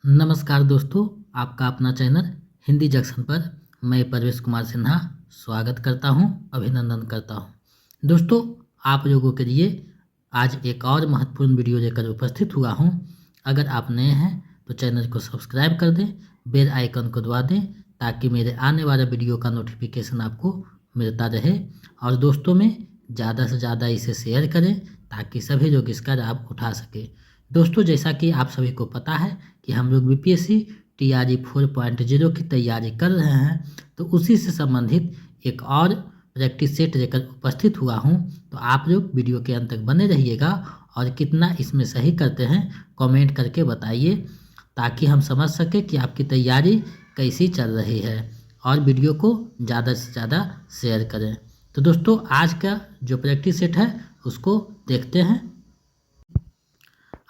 नमस्कार दोस्तों, आपका अपना चैनल हिंदी जंक्शन पर मैं परवेश कुमार सिन्हा स्वागत करता हूं, अभिनंदन करता हूं। दोस्तों, आप लोगों के लिए आज एक और महत्वपूर्ण वीडियो लेकर उपस्थित हुआ हूं। अगर आप नए हैं तो चैनल को सब्सक्राइब कर दें, बेल आइकन को दबा दें ताकि मेरे आने वाला वीडियो का नोटिफिकेशन आपको मिलता रहे। और दोस्तों में ज़्यादा से ज़्यादा इसे शेयर करें ताकि सभी लोग इसका लाभ उठा सकें। दोस्तों, जैसा कि आप सभी को पता है कि हम लोग बीपीएससी टीआरई 4.0 की तैयारी कर रहे हैं, तो उसी से संबंधित एक और प्रैक्टिस सेट लेकर उपस्थित हुआ हूं। तो आप लोग वीडियो के अंत तक बने रहिएगा और कितना इसमें सही करते हैं कमेंट करके बताइए ताकि हम समझ सकें कि आपकी तैयारी कैसी चल रही है। और वीडियो को ज़्यादा से ज़्यादा शेयर करें। तो दोस्तों, आज का जो प्रैक्टिस सेट है उसको देखते हैं।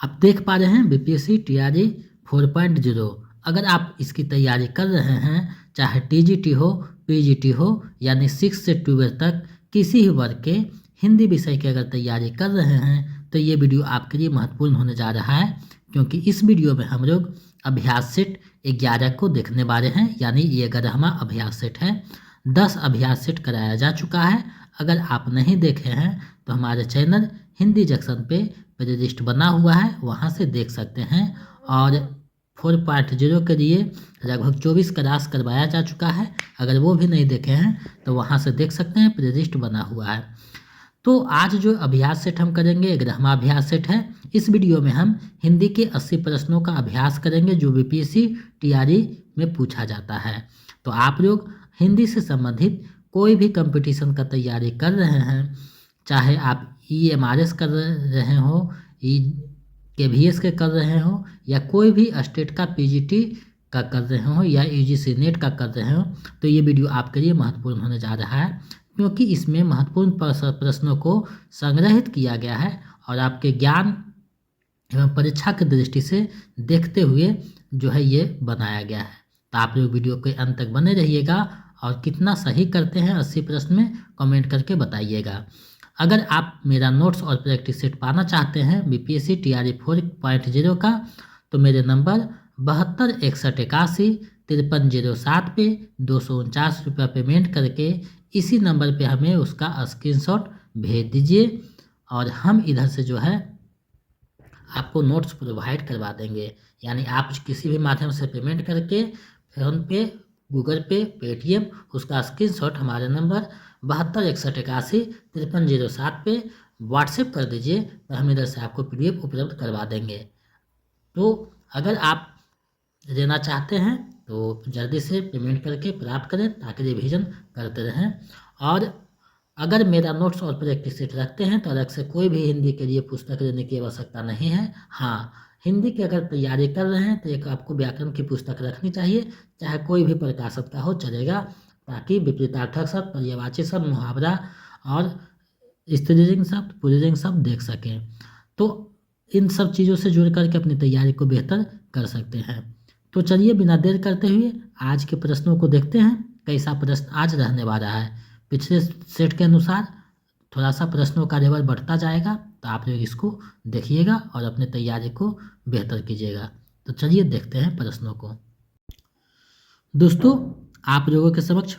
आप देख पा रहे हैं बीपीएससी टीआरई 4.0। अगर आप इसकी तैयारी कर रहे हैं, चाहे टीजीटी हो, पीजीटी हो, यानी 6 से 12 तक किसी भी वर्ग के हिंदी विषय की अगर तैयारी कर रहे हैं तो ये वीडियो आपके लिए महत्वपूर्ण होने जा रहा है, क्योंकि इस वीडियो में हम लोग अभ्यास सेट 11 को देखने वाले हैं। यानी ये 11वां अभ्यास सेट है। 10 अभ्यास सेट कराया जा चुका है। अगर आप नहीं देखे हैं तो हमारे चैनल हिंदी जंक्शन पे प्लेलिस्ट बना हुआ है, वहाँ से देख सकते हैं। और 4.0 के लिए लगभग 24 क्लास करवाया जा चुका है। अगर वो भी नहीं देखे हैं तो वहाँ से देख सकते हैं, प्लेलिस्ट बना हुआ है। तो आज जो अभ्यास सेट हम करेंगे 11वां अभ्यास सेट है। इस वीडियो में हम हिंदी के 80 प्रश्नों का अभ्यास करेंगे जो बीपीएससी टीआरई में पूछा जाता है। तो आप लोग हिंदी से संबंधित कोई भी कंपटीशन का तैयारी कर रहे हैं, चाहे आप EMRS कर रहे हो, KVS के कर रहे हो, या कोई भी स्टेट का PGT का कर रहे हो, या UGC नेट का कर रहे हो, तो ये वीडियो आपके लिए महत्वपूर्ण होने जा रहा है, क्योंकि इसमें महत्वपूर्ण प्रश्नों को संग्रहित किया गया है और आपके ज्ञान एवं परीक्षा की दृष्टि से देखते हुए जो है ये बनाया गया है। तो आप लोग वीडियो के अंत तक बने रहिएगा और कितना सही करते हैं 80 प्रश्न में कमेंट करके बताइएगा। अगर आप मेरा नोट्स और प्रैक्टिस सेट पाना चाहते हैं बीपीएससी टीआरई 4.0 का, तो मेरे नंबर 7261815307 पे 249 रुपया पेमेंट करके इसी नंबर पे हमें उसका स्क्रीनशॉट भेज दीजिए और हम इधर से जो है आपको नोट्स प्रोवाइड करवा देंगे। यानी आप किसी भी माध्यम से पेमेंट करके फ़ोन पे, गूगल पे, पेटीएम, उसका स्क्रीनशॉट हमारे नंबर 7261815307 पे व्हाट्सएप कर दीजिए, तो हम इधर से आपको PDF उपलब्ध करवा देंगे। तो अगर आप लेना चाहते हैं तो जल्दी से पेमेंट करके प्राप्त करें ताकि रिवीजन करते रहें। और अगर मेरा नोट्स और प्रैक्टिस सेट रखते हैं तो अलग से कोई भी हिंदी के लिए पुस्तक लेने की आवश्यकता नहीं है। हाँ, हिंदी की अगर तैयारी कर रहे हैं तो एक आपको व्याकरण की पुस्तक रखनी चाहिए, चाहे कोई भी प्रकाशक का हो चलेगा, ताकि विपरीतार्थक शब्द, पर्यायवाची शब्द, मुहावरा और स्त्रीलिंग शब्द, पुल्लिंग शब्द देख सकें। तो इन सब चीज़ों से जुड़ करके अपनी तैयारी को बेहतर कर सकते हैं। तो चलिए बिना देर करते हुए आज के प्रश्नों को देखते हैं, कैसा प्रश्न आज रहने वाला है। पिछले सेट के अनुसार थोड़ा सा प्रश्नों का लेवल बढ़ता जाएगा, तो आप लोग इसको देखिएगा और अपनी तैयारी को बेहतर कीजिएगा। तो चलिए देखते हैं प्रश्नों को। दोस्तों, आप लोगों के समक्ष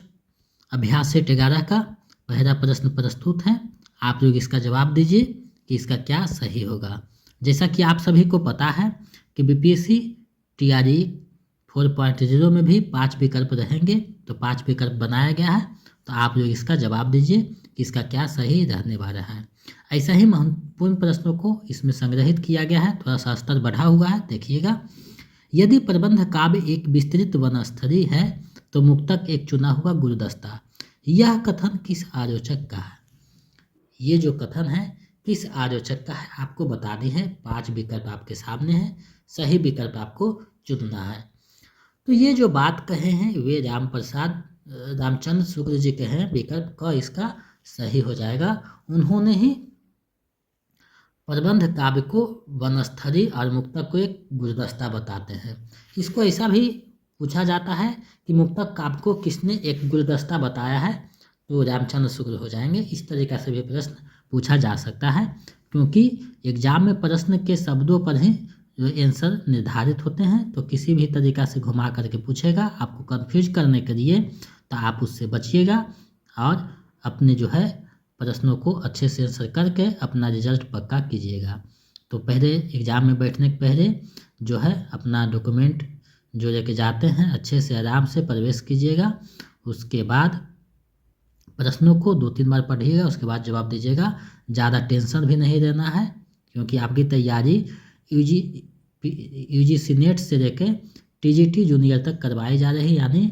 अभ्यास सेट 11 का पहला प्रश्न प्रस्तुत है। आप लोग इसका जवाब दीजिए कि इसका क्या सही होगा। जैसा कि आप सभी को पता है कि बीपीएससी टीआरई 4.0 में भी 5 विकल्प रहेंगे, तो 5 विकल्प बनाया गया है। तो आप लोग इसका जवाब दीजिए कि इसका क्या सही रहने वाला है। ऐसा ही महत्वपूर्ण प्रश्नों को इसमें संग्रहित किया गया है, थोड़ा सा स्तर बढ़ा हुआ है, देखिएगा। यदि प्रबंध काव्य एक विस्तृत वनस्थली है तो मुक्तक एक चुना हुआ गुलदस्ता। यह कथन किस आलोचक का है? ये जो कथन है किस आलोचक का है आपको बतानी है। 5 विकल्प आपके सामने है, सही विकल्प आपको चुनना है। तो ये जो बात कहे हैं वे रामचंद्र शुक्ल जी के हैं। विकल्प क इसका सही हो जाएगा। उन्होंने ही प्रबंध काव्य को वनस्थली और मुक्तक को एक गुलदस्ता बताते हैं। इसको ऐसा भी पूछा जाता है कि मुक्तक काव्य को किसने एक गुलदस्ता बताया है, तो रामचंद्र शुक्ल हो जाएंगे। इस तरीक़ा से भी प्रश्न पूछा जा सकता है, क्योंकि एग्जाम में प्रश्न के शब्दों पर ही जो आंसर निर्धारित होते हैं, तो किसी भी तरीक़ा से घुमा करके पूछेगा आपको कंफ्यूज करने के लिए, तो आप उससे बचिएगा और अपने जो है प्रश्नों को अच्छे से आंसर करके अपना रिजल्ट पक्का कीजिएगा। तो पहले एग्ज़ाम में बैठने के पहले जो है अपना डॉक्यूमेंट जो लेके जाते हैं अच्छे से आराम से प्रवेश कीजिएगा। उसके बाद प्रश्नों को 2-3 बार पढ़िएगा, उसके बाद जवाब दीजिएगा। ज़्यादा टेंशन भी नहीं लेना है, क्योंकि आपकी तैयारी यूजीसी नेट से लेकर टीजीटी जूनियर तक करवाई जा रही है, यानी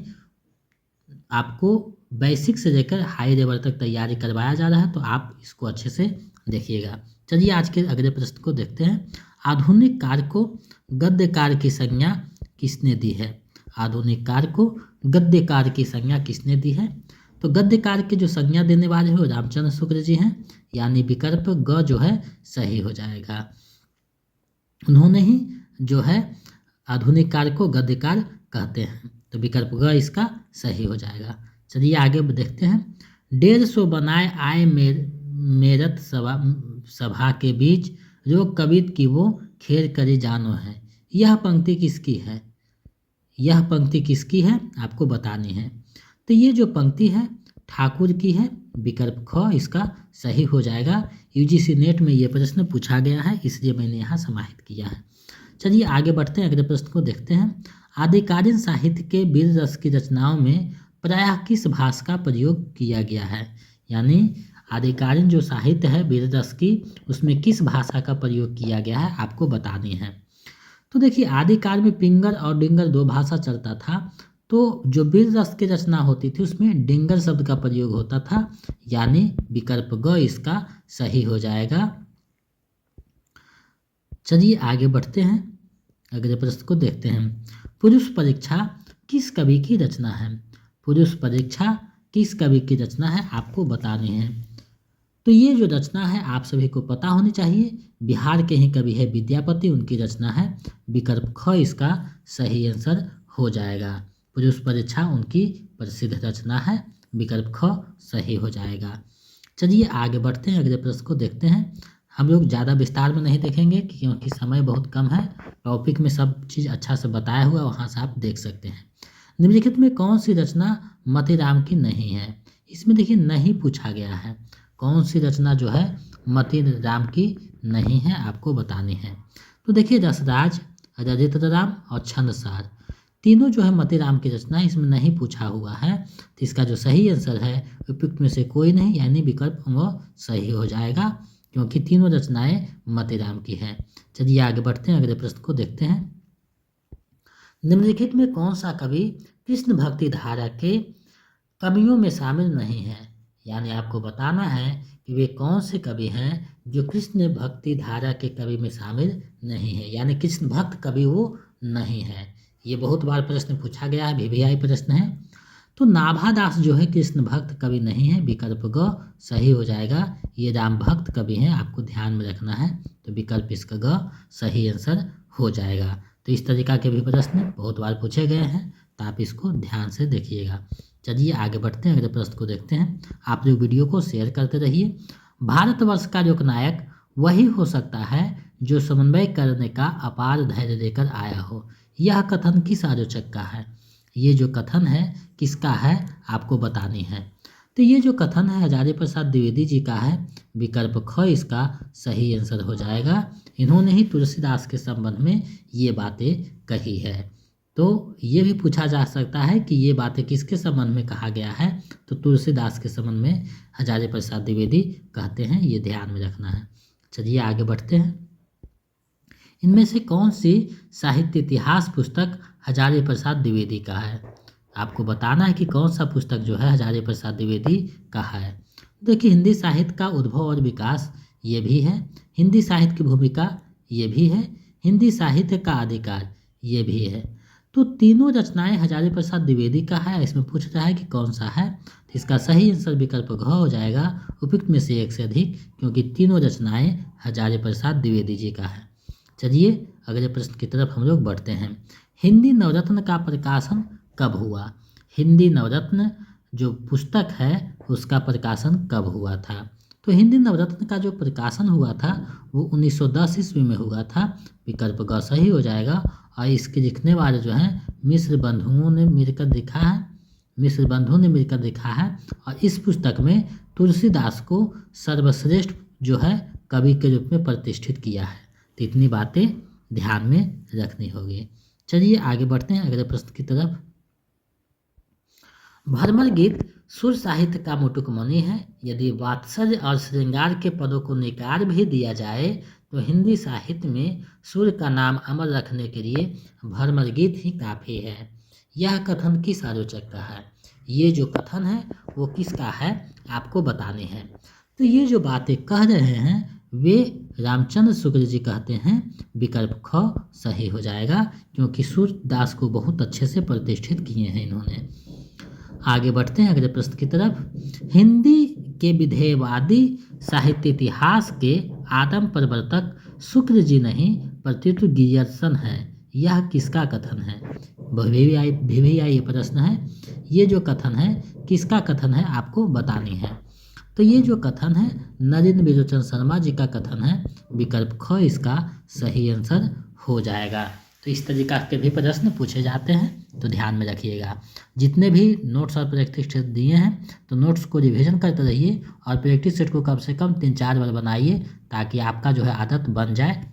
आपको बेसिक से लेकर हाई लेवल तक तैयारी करवाया जा रहा है, तो आप इसको अच्छे से देखिएगा। चलिए आज के अगले प्रश्न को देखते हैं। आधुनिक काल को गद्यकार की संज्ञा किसने दी है? आधुनिक काल को गद्यकार की संज्ञा किसने दी है? तो गद्यकार की जो संज्ञा देने वाले हो रामचंद्र शुक्ल जी हैं, यानी विकल्प ग जो है सही हो जाएगा। उन्होंने ही जो है आधुनिक काल को गद्यकार कहते हैं, तो विकल्प ग इसका सही हो जाएगा। चलिए आगे देखते हैं। 150 बनाए आए मेरठ सभा के बीच जो कवित की वो खेर करी जानो है, यह पंक्ति किसकी है? यह पंक्ति किसकी है आपको बतानी है। तो ये जो पंक्ति है ठाकुर की है, विकल्प ख इसका सही हो जाएगा। यूजीसी नेट में ये प्रश्न पूछा गया है, इसलिए मैंने यहाँ समाहित किया है। चलिए आगे बढ़ते हैं, अगले प्रश्न को देखते हैं। आदिकालीन साहित्य के वीर रस की रचनाओं में प्रायः किस भाषा का प्रयोग किया गया है? यानी आदिकालीन जो साहित्य है वीर रस की, उसमें किस भाषा का प्रयोग किया गया है आपको बतानी है। तो देखिए आदिकाल में पिंगर और डिंगर 2 भाषा चलता था, तो जो वीर रस की रचना होती थी उसमें डिंगर शब्द का प्रयोग होता था, यानी विकल्प ग इसका सही हो जाएगा। चलिए आगे बढ़ते हैं, अगले प्रश्न को देखते हैं। पुरुष परीक्षा किस कवि की रचना है? पुरुष परीक्षा किस कवि की रचना है आपको बतानी है। तो ये जो रचना है आप सभी को पता होनी चाहिए, बिहार के ही कवि है विद्यापति, उनकी रचना है। विकल्प ख इसका सही आंसर हो जाएगा। पुरुष परीक्षा उनकी प्रसिद्ध रचना है, विकल्प ख सही हो जाएगा। चलिए आगे बढ़ते हैं, अगले प्रश्न को देखते हैं। हम लोग ज़्यादा विस्तार में नहीं देखेंगे क्योंकि समय बहुत कम है। टॉपिक में सब चीज़ अच्छा से बताया हुआ, वहाँ से आप देख सकते हैं। निम्नलिखित में कौन सी रचना मतीराम की नहीं है? इसमें देखिए नहीं पूछा गया है, कौन सी रचना जो है मतीराम की नहीं है आपको बतानी है। तो देखिए रसराज, ललित राम और छंदसार तीनों जो है मतीराम की रचना, इसमें नहीं पूछा हुआ है, तो इसका जो सही आंसर है उपयुक्त में से कोई नहीं, यानी विकल्प वो सही हो जाएगा, क्योंकि तीनों रचनाएं मतीराम की हैं। चलिए आगे बढ़ते हैं, अगले प्रश्न को देखते हैं। निम्नलिखित में कौन सा कवि कृष्ण भक्ति धारा के कवियों में शामिल नहीं है? यानी आपको बताना है कि वे कौन से कवि हैं जो कृष्ण भक्ति धारा के कवि में शामिल नहीं है, यानी कृष्ण भक्त कवि वो नहीं है। ये बहुत बार प्रश्न पूछा गया है, वीवीआई प्रश्न है। तो नाभादास जो है कृष्ण भक्त कवि नहीं है, विकल्प ग सही हो जाएगा। ये राम भक्त कवि हैं, आपको ध्यान में रखना है, तो विकल्प इसका ग सही आंसर हो जाएगा। तो इस तरीका के भी प्रश्न बहुत बार पूछे गए हैं, तो आप इसको ध्यान से देखिएगा। चलिए आगे बढ़ते हैं, अगले प्रश्न को देखते हैं। आप लोग वीडियो को शेयर करते रहिए। भारतवर्ष का लोकनायक वही हो सकता है जो समन्वय करने का अपार धैर्य लेकर आया हो, यह कथन किस आलोचक का है? ये जो कथन है किसका है आपको बतानी है। तो ये जो कथन है हजारी प्रसाद द्विवेदी जी का है, विकल्प ख इसका सही आंसर हो जाएगा। इन्होंने ही तुलसीदास के संबंध में ये बातें कही है। तो ये भी पूछा जा सकता है कि ये बातें किसके संबंध में कहा गया है, तो तुलसीदास के संबंध में हजारी प्रसाद द्विवेदी कहते हैं, ये ध्यान में रखना है। चलिए आगे बढ़ते हैं। इनमें से कौन सी साहित्य इतिहास पुस्तक हजारी प्रसाद द्विवेदी का है? आपको बताना है कि कौन सा पुस्तक जो है हजारी प्रसाद द्विवेदी का है। देखिए हिंदी साहित्य का उद्भव और विकास ये भी है, हिंदी साहित्य की भूमिका ये भी है, हिंदी साहित्य का अधिकार ये भी है। तो तीनों रचनाएं हजारी प्रसाद द्विवेदी का है। इसमें पूछ रहा है कि कौन सा है, तो इसका सही आंसर विकल्प घ हो जाएगा, उपयुक्त में से एक से अधिक, क्योंकि तीनों रचनाएं हजारी प्रसाद द्विवेदी जी का है। चलिए अगले प्रश्न की तरफ हम लोग बढ़ते हैं। हिंदी नवरत्न का प्रकाशन कब हुआ? हिंदी नवरत्न जो पुस्तक है उसका प्रकाशन कब हुआ था? तो हिंदी नवरत्न का जो प्रकाशन हुआ था वो 1910 ईस्वी में हुआ था। विकल्प ग सही हो जाएगा। और इसके लिखने वाले जो हैं मिश्र बंधुओं ने मिलकर लिखा है। और इस पुस्तक में तुलसीदास को सर्वश्रेष्ठ जो है कवि के रूप में प्रतिष्ठित किया है। तो इतनी बातें ध्यान में रखनी होगी। चलिए आगे बढ़ते हैं अगले प्रश्न की तरफ। भ्रमर गीत सुर साहित्य का मुटुकमणि है। यदि वात्सल्य और श्रृंगार के पदों को निकार भी दिया जाए तो हिंदी साहित्य में सुर का नाम अमर रखने के लिए भ्रमर गीत ही काफ़ी है। यह कथन किस आलोचक का है? ये जो कथन है वो किसका है आपको बताने हैं। तो ये जो बातें कह रहे हैं वे रामचंद्र शुक्ल जी कहते हैं। विकल्प ख सही हो जाएगा क्योंकि सूरदास को बहुत अच्छे से प्रतिष्ठित किए हैं इन्होंने। आगे बढ़ते हैं अगले प्रश्न की तरफ। हिंदी के विधेयवादी साहित्य इतिहास के आदम प्रवर्तक शुक्ल जी नहीं प्रत्युत गियर्सन है। यह किसका कथन है? भी ये प्रश्न है। ये जो कथन है किसका कथन है आपको बतानी है। तो ये जो कथन है नरेंद्र बिलोचन शर्मा जी का कथन है। विकल्प ख इसका सही आंसर हो जाएगा। तो इस तरीका के भी प्रश्न पूछे जाते हैं तो ध्यान में रखिएगा। जितने भी नोट्स और प्रैक्टिस सेट दिए हैं तो नोट्स को रिवीजन करते रहिए और प्रैक्टिस सेट को कम से कम 3-4 बार बनाइए ताकि आपका जो है आदत बन जाए।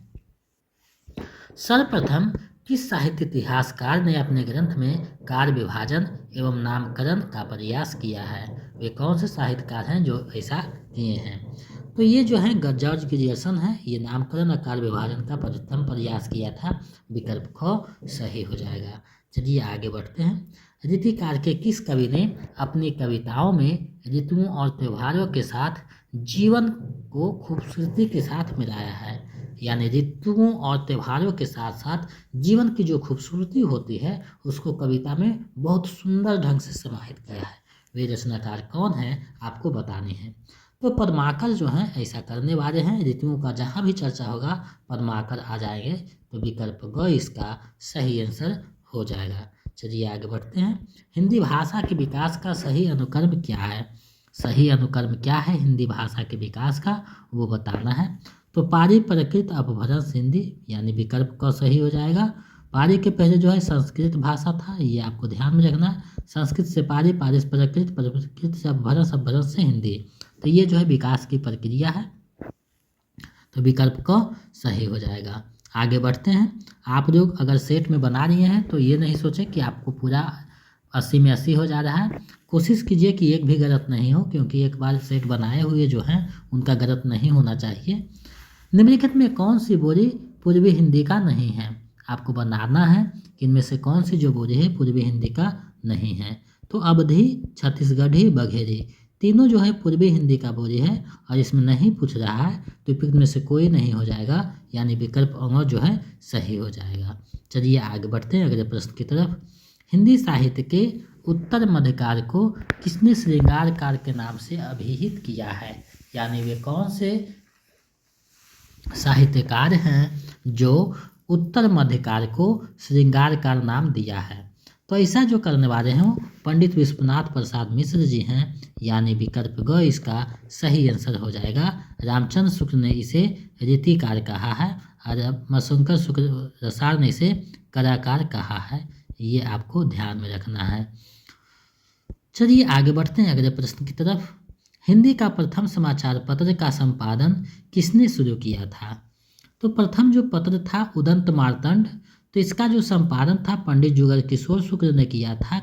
सर्वप्रथम किस साहित्य इतिहासकार ने अपने ग्रंथ में कार्य विभाजन एवं नामकरण का प्रयास किया है? वे कौन से साहित्यकार हैं जो ऐसा किए हैं? तो ये जो है जॉर्ज गियर्सन है। ये नामकरण और कार्य विभाजन का प्रथम प्रयास किया था। विकल्प ख सही हो जाएगा। चलिए आगे बढ़ते हैं। रीतिकार के किस कवि ने अपनी कविताओं में ऋतुओं और त्योहारों के साथ जीवन को खूबसूरती के साथ मिलाया है? यानी ऋतुओं और त्योहारों के साथ साथ जीवन की जो खूबसूरती होती है उसको कविता में बहुत सुंदर ढंग से समाहित किया है। वे रचनाकार कौन है आपको बताने हैं। तो पद्माकर जो हैं ऐसा करने वाले हैं। ऋतुओं का जहाँ भी चर्चा होगा पद्माकर आ जाएंगे। तो विकल्प ग इसका सही आंसर हो जाएगा। चलिए आगे बढ़ते हैं। हिंदी भाषा के विकास का सही अनुक्रम क्या है? सही अनुक्रम क्या है हिंदी भाषा के विकास का वो बताना है। तो पारी प्राकृत अपभ्रंश हिंदी यानी विकल्प क सही हो जाएगा। पारी के पहले जो है संस्कृत भाषा था, ये आपको ध्यान में रखना है। संस्कृत से पारी, पारी से प्राकृत, प्राकृत से अपभ्रंश, अपभ्रंश से हिंदी। तो ये जो है विकास की प्रक्रिया है। तो विकल्प क सही हो जाएगा। आगे बढ़ते हैं। आप लोग अगर सेट में बना रहे हैं तो ये नहीं सोचें कि आपको पूरा 80 में 80 हो जा रहा है। कोशिश कीजिए कि एक भी गलत नहीं हो क्योंकि एक बार सेट बनाए हुए जो हैं उनका गलत नहीं होना चाहिए। निम्नलिखित में कौन सी बोली पूर्वी हिंदी का नहीं है? आपको बनाना है कि इनमें से कौन सी जो बोली है पूर्वी हिंदी का नहीं है। तो अवधी, छत्तीसगढ़ी, बघेली तीनों जो है पूर्वी हिंदी का बोली है और इसमें नहीं पूछ रहा है तो इनमें से कोई नहीं हो जाएगा यानी विकल्प अंग जो है सही हो जाएगा। चलिए आगे बढ़ते हैं अगले प्रश्न की तरफ। हिंदी साहित्य के उत्तर मध्यकाल को किसने श्रृंगारकार के नाम से अभिहित किया है? यानी वे कौन से साहित्यकार हैं जो उत्तर मध्यकाल को श्रृंगारकार नाम दिया है? तो ऐसा जो करने वाले हैं पंडित विश्वनाथ प्रसाद मिश्र जी हैं यानी विकल्प ग इसका सही आंसर हो जाएगा। रामचंद्र शुक्ल ने इसे रीतिकार कहा है और मशंकर शुक्ल रसाल ने इसे कलाकार कहा है। ये आपको ध्यान में रखना है। चलिए आगे बढ़ते हैं अगले प्रश्न की तरफ। हिंदी का प्रथम समाचार पत्र का संपादन किसने शुरू किया था? तो प्रथम जो पत्र था उदंत मार्तंड, तो इसका जो संपादन था पंडित जुगल किशोर शुक्ल ने किया था।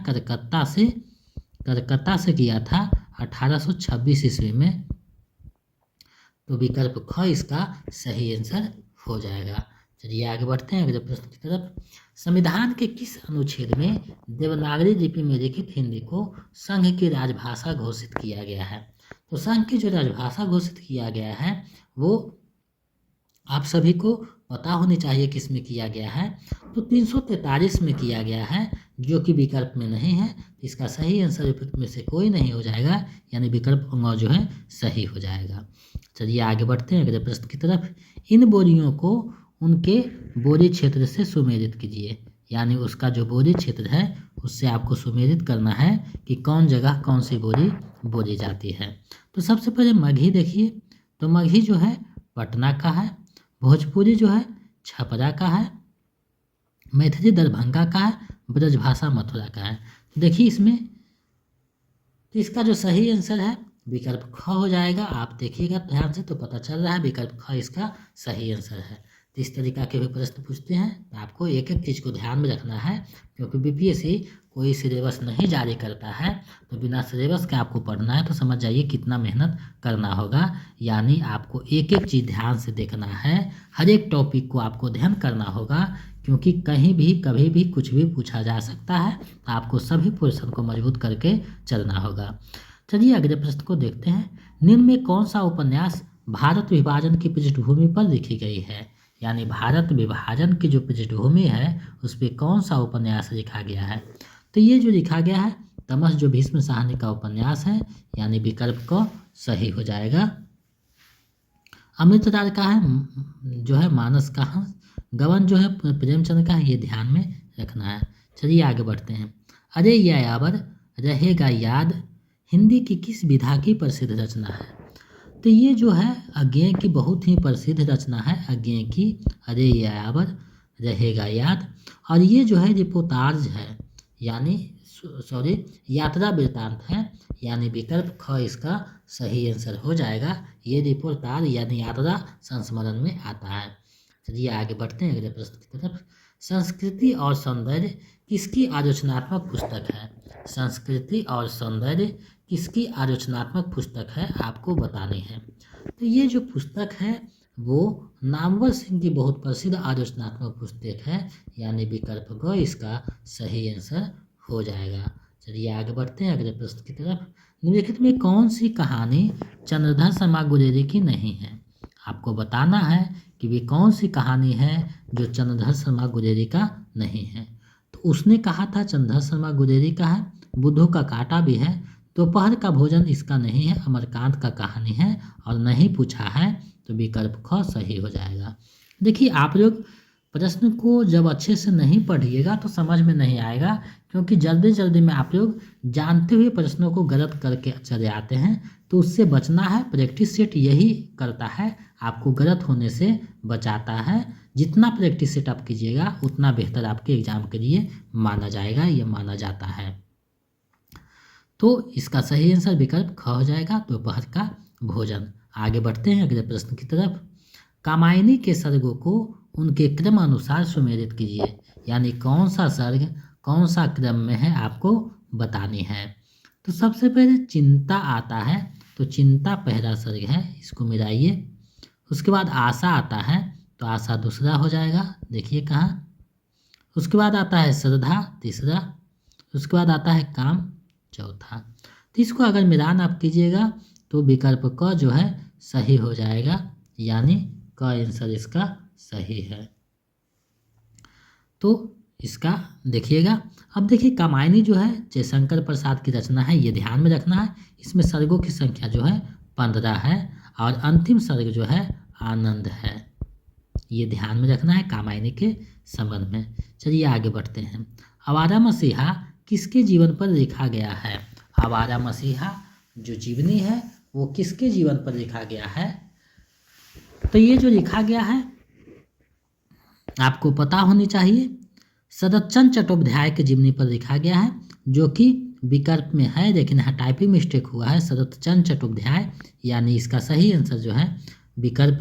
कलकत्ता से किया था 1826 ईस्वी में। तो विकल्प ख इसका सही आंसर हो जाएगा। चलिए आगे बढ़ते हैं अगले प्रश्न की तरफ। संविधान के किस अनुच्छेद में देवनागरी लिपि में लिखित हिंदी को संघ की राजभाषा घोषित किया गया है? तो संघ की जो राजभाषा घोषित किया गया है वो आप सभी को पता होनी चाहिए किस में किया गया है। तो 343 में किया गया है जो कि विकल्प में नहीं है। इसका सही आंसर में से कोई नहीं हो जाएगा यानी विकल्प अंग जो है सही हो जाएगा। चलिए आगे बढ़ते हैं अगले प्रश्न की तरफ। इन बोलियों को उनके बोली क्षेत्र से सुमेलित कीजिए यानी उसका जो बोली क्षेत्र है उससे आपको सुमेलित करना है कि कौन जगह कौन सी बोली बोली जाती है। तो सबसे पहले मगही देखिए, तो मगही जो है पटना का है, भोजपुरी जो है छपरा का है, मैथिली दरभंगा का है, ब्रजभाषा मथुरा का है। तो देखिए इसमें तो इसका जो सही आंसर है विकल्प ख हो जाएगा। आप देखिएगा ध्यान से तो पता चल रहा है विकल्प ख इसका सही आंसर है। तो इस तरीका के भी प्रश्न पूछते हैं, तो आपको एक एक चीज़ को ध्यान में रखना है, क्योंकि बीपीएससी कोई सिलेबस नहीं जारी करता है, तो बिना सिलेबस के आपको पढ़ना है। तो समझ जाइए कितना मेहनत करना होगा, यानी आपको एक एक चीज़ ध्यान से देखना है, हर एक टॉपिक को आपको ध्यान करना होगा, क्योंकि कहीं भी कभी भी कुछ भी पूछा जा सकता है। तो आपको सभी पोर्शन को मजबूत करके चलना होगा। चलिए अगले प्रश्न को देखते हैं। निम्न में कौन सा उपन्यास भारत विभाजन की पृष्ठभूमि पर लिखी गई है, यानी भारत विभाजन की जो पृष्ठभूमि है उस पर कौन सा उपन्यास लिखा गया है। तो ये जो लिखा गया है तमस जो भीष्म साहनी का उपन्यास है, यानी विकल्प को सही हो जाएगा। अमृतलाल का है जो है मानस का है, गबन जो है प्रेमचंद का है, ये ध्यान में रखना है। चलिए आगे बढ़ते हैं। अरे यायावर रहेगा याद हिंदी की किस विधा की प्रसिद्ध रचना है। तो ये जो है अज्ञेय की बहुत ही प्रसिद्ध रचना है, अज्ञेय की अरे यायावर रहेगा याद। और ये जो है रिपोर्टाज है, यानी सॉरी यात्रा वृत्तांत है, यानी विकल्प ख इसका सही आंसर हो जाएगा। ये रिपोर्टाज यानी यात्रा संस्मरण में आता है। चलिए आगे बढ़ते हैं अगले प्रश्न की तरफ। संस्कृति और सौंदर्य किसकी आलोचनात्मक पुस्तक है। संस्कृति और सौंदर्य किसकी आलोचनात्मक पुस्तक है, आपको बतानी है। तो ये जो पुस्तक है वो नामवर सिंह की बहुत प्रसिद्ध आलोचनात्मक पुस्तक है, यानी विकल्प ग इसका सही आंसर हो जाएगा। चलिए आगे बढ़ते हैं अगले प्रश्न की तरफ। निम्नलिखित में कौन सी कहानी चंद्रधर शर्मा गुलेरी की नहीं है। आपको बताना है कि वे कौन सी कहानी है जो चंद्रधर शर्मा गुलेरी का नहीं है। तो उसने कहा था चंद्रधर शर्मा गुलेरी का है, बुद्धू का कांटा भी है, दोपहर का भोजन इसका नहीं है, अमरकांत का कहानी है, और नहीं पूछा है, तो विकल्प ख सही हो जाएगा। देखिए आप लोग प्रश्न को जब अच्छे से नहीं पढ़िएगा तो समझ में नहीं आएगा, क्योंकि जल्दी जल्दी में आप लोग जानते हुए प्रश्नों को गलत करके चले आते हैं। तो उससे बचना है, प्रैक्टिस सेट यही करता है, आपको गलत होने से बचाता है। जितना प्रैक्टिस सेट आप कीजिएगा उतना बेहतर आपके एग्जाम के लिए माना जाएगा, ये माना जाता है। तो इसका सही आंसर विकल्प ख हो जाएगा, दोपहर का भोजन। आगे बढ़ते हैं अगले प्रश्न की तरफ। कामायनी के सर्गों को उनके क्रम अनुसार सुमेलित कीजिए, यानी कौन सा सर्ग कौन सा क्रम में है आपको बतानी है। तो सबसे पहले चिंता आता है, तो चिंता पहला सर्ग है, इसको मिलाइए। उसके बाद आशा आता है, तो आशा दूसरा हो जाएगा, देखिए कहाँ। उसके बाद आता है श्रद्धा तीसरा, उसके बाद आता है काम चौथा। तो इसको अगर मिलान आप कीजिएगा तो विकल्प क जो है सही हो जाएगा, यानी क आंसर इसका सही है। तो इसका देखिएगा। अब देखिए कामायनी जो है जयशंकर प्रसाद की रचना है, ये ध्यान में रखना है। इसमें सर्गों की संख्या जो है 15 है, और अंतिम सर्ग जो है आनंद है, ये ध्यान में रखना है कामायनी के संबंध में। चलिए आगे बढ़ते हैं। आवारा मसीहा किसके जीवन पर लिखा गया है। आवारा मसीहा जो जीवनी है वो किसके जीवन पर लिखा गया है। तो ये जो लिखा गया है आपको पता होनी चाहिए, शरतचंद्र चट्टोपाध्याय के जीवनी पर लिखा गया है, जो कि विकल्प में है, लेकिन यहाँ टाइपिंग मिस्टेक हुआ है, शरतचंद्र चट्टोपाध्याय, यानी इसका सही आंसर जो है विकल्प